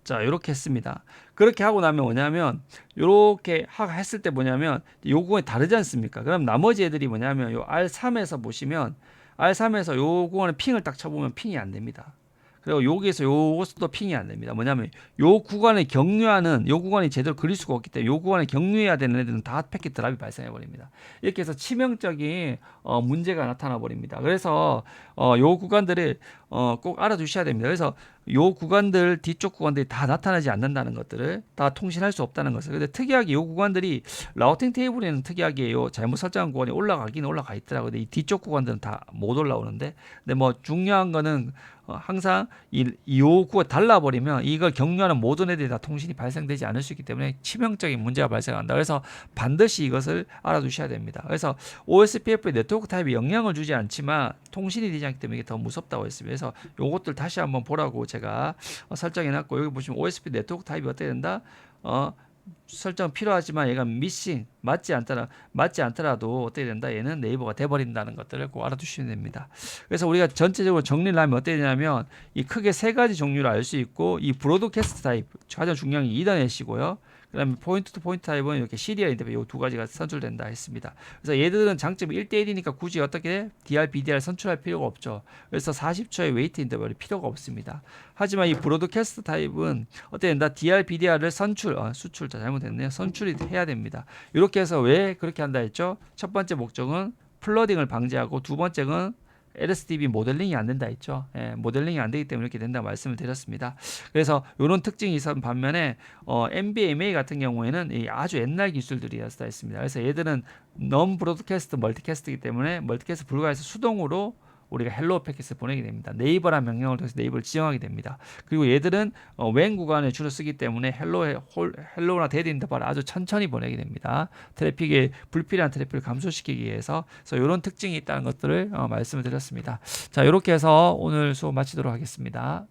자, 이렇게 했습니다. 그렇게 하고 나면 뭐냐면 이렇게 했을 때 뭐냐면 요 구간이 다르지 않습니까? 그럼 나머지 애들이 뭐냐면 요 R3에서 보시면 R3에서 요 구간에 핑을 딱 쳐보면 핑이 안 됩니다. 그리고 여기에서 요것도 핑이 안 됩니다. 뭐냐면 요 구간을 경유하는 요 구간이 제대로 그릴 수가 없기 때문에 요 구간을 경유해야 되는 애들은 다 패킷 드랍이 발생해 버립니다. 이렇게 해서 치명적인 문제가 나타나 버립니다. 그래서 요 구간들을 꼭 알아두셔야 됩니다. 그래서 요 구간들 뒤쪽 구간들이 다 나타나지 않는다는 것들을 다 통신할 수 없다는 것을. 근데 특이하게 요 구간들이 라우팅 테이블에는 특이하게 요 잘못 설정한 구간이 올라가긴 올라가 있더라고요. 근데 이 뒤쪽 구간들은 다 못 올라오는데, 근데 뭐 중요한 거는 항상 이 요구가 달라버리면 이걸 경유하는 모든 애들이 다 통신이 발생되지 않을 수 있기 때문에 치명적인 문제가 발생한다. 그래서 반드시 이것을 알아두셔야 됩니다. 그래서 OSPF 네트워크 타입이 영향을 주지 않지만 통신이 되지 않기 때문에 이게 더 무섭다고 했습니다. 그래서 요것들 다시 한번 보라고 제가 설정해놨고, 여기 보시면 OSP 네트워크 타입이 어떻게 된다? 설정 필요하지만 얘가 미싱 맞지 않더라도 어떻게 된다? 얘는 네이버가 돼버린다는 것들을 꼭 알아두시면 됩니다. 그래서 우리가 전체적으로 정리를 하면 어떻게 되냐면 이 크게 세 가지 종류를 알 수 있고, 이 브로드캐스트 타입 가장 중요한 게 이더넷이고요. 그다음에 포인트 투 포인트 타입은 이렇게 시리얼 인터페이스 이 두 가지가 선출된다 했습니다. 그래서 얘들은 장점이 1대1이니까 굳이 어떻게 DR, BDR 선출할 필요가 없죠. 그래서 40초의 웨이트 인터벌이 필요가 없습니다. 하지만 이 브로드캐스트 타입은 어떻게 된다? DR, BDR을 수출 잘못했네요. 선출이 해야 됩니다. 이렇게 해서 왜 그렇게 한다 했죠? 첫 번째 목적은 플러딩을 방지하고, 두 번째는 LSDB 모델링이 안 된다 했죠. 모델링이 안 되기 때문에 이렇게 된다 말씀을 드렸습니다. 그래서 이런 특징이 있었던 반면에 MBMA 같은 경우에는 아주 옛날 기술들이었다 했습니다. 그래서 얘들은 non broadcast 멀티캐스트이기 때문에 멀티캐스트 불가해서 수동으로 우리가 헬로우 패킷을 보내게 됩니다. 네이버라는 명령을 통해서 네이버를 지정하게 됩니다. 그리고 얘들은 웬 구간을 주로 쓰기 때문에 헬로우나 데드 인터벌을 아주 천천히 보내게 됩니다. 트래픽에 불필요한 트래픽을 감소시키기 위해서. 그래서 이런 특징이 있다는 것들을 말씀을 드렸습니다. 자, 이렇게 해서 오늘 수업 마치도록 하겠습니다.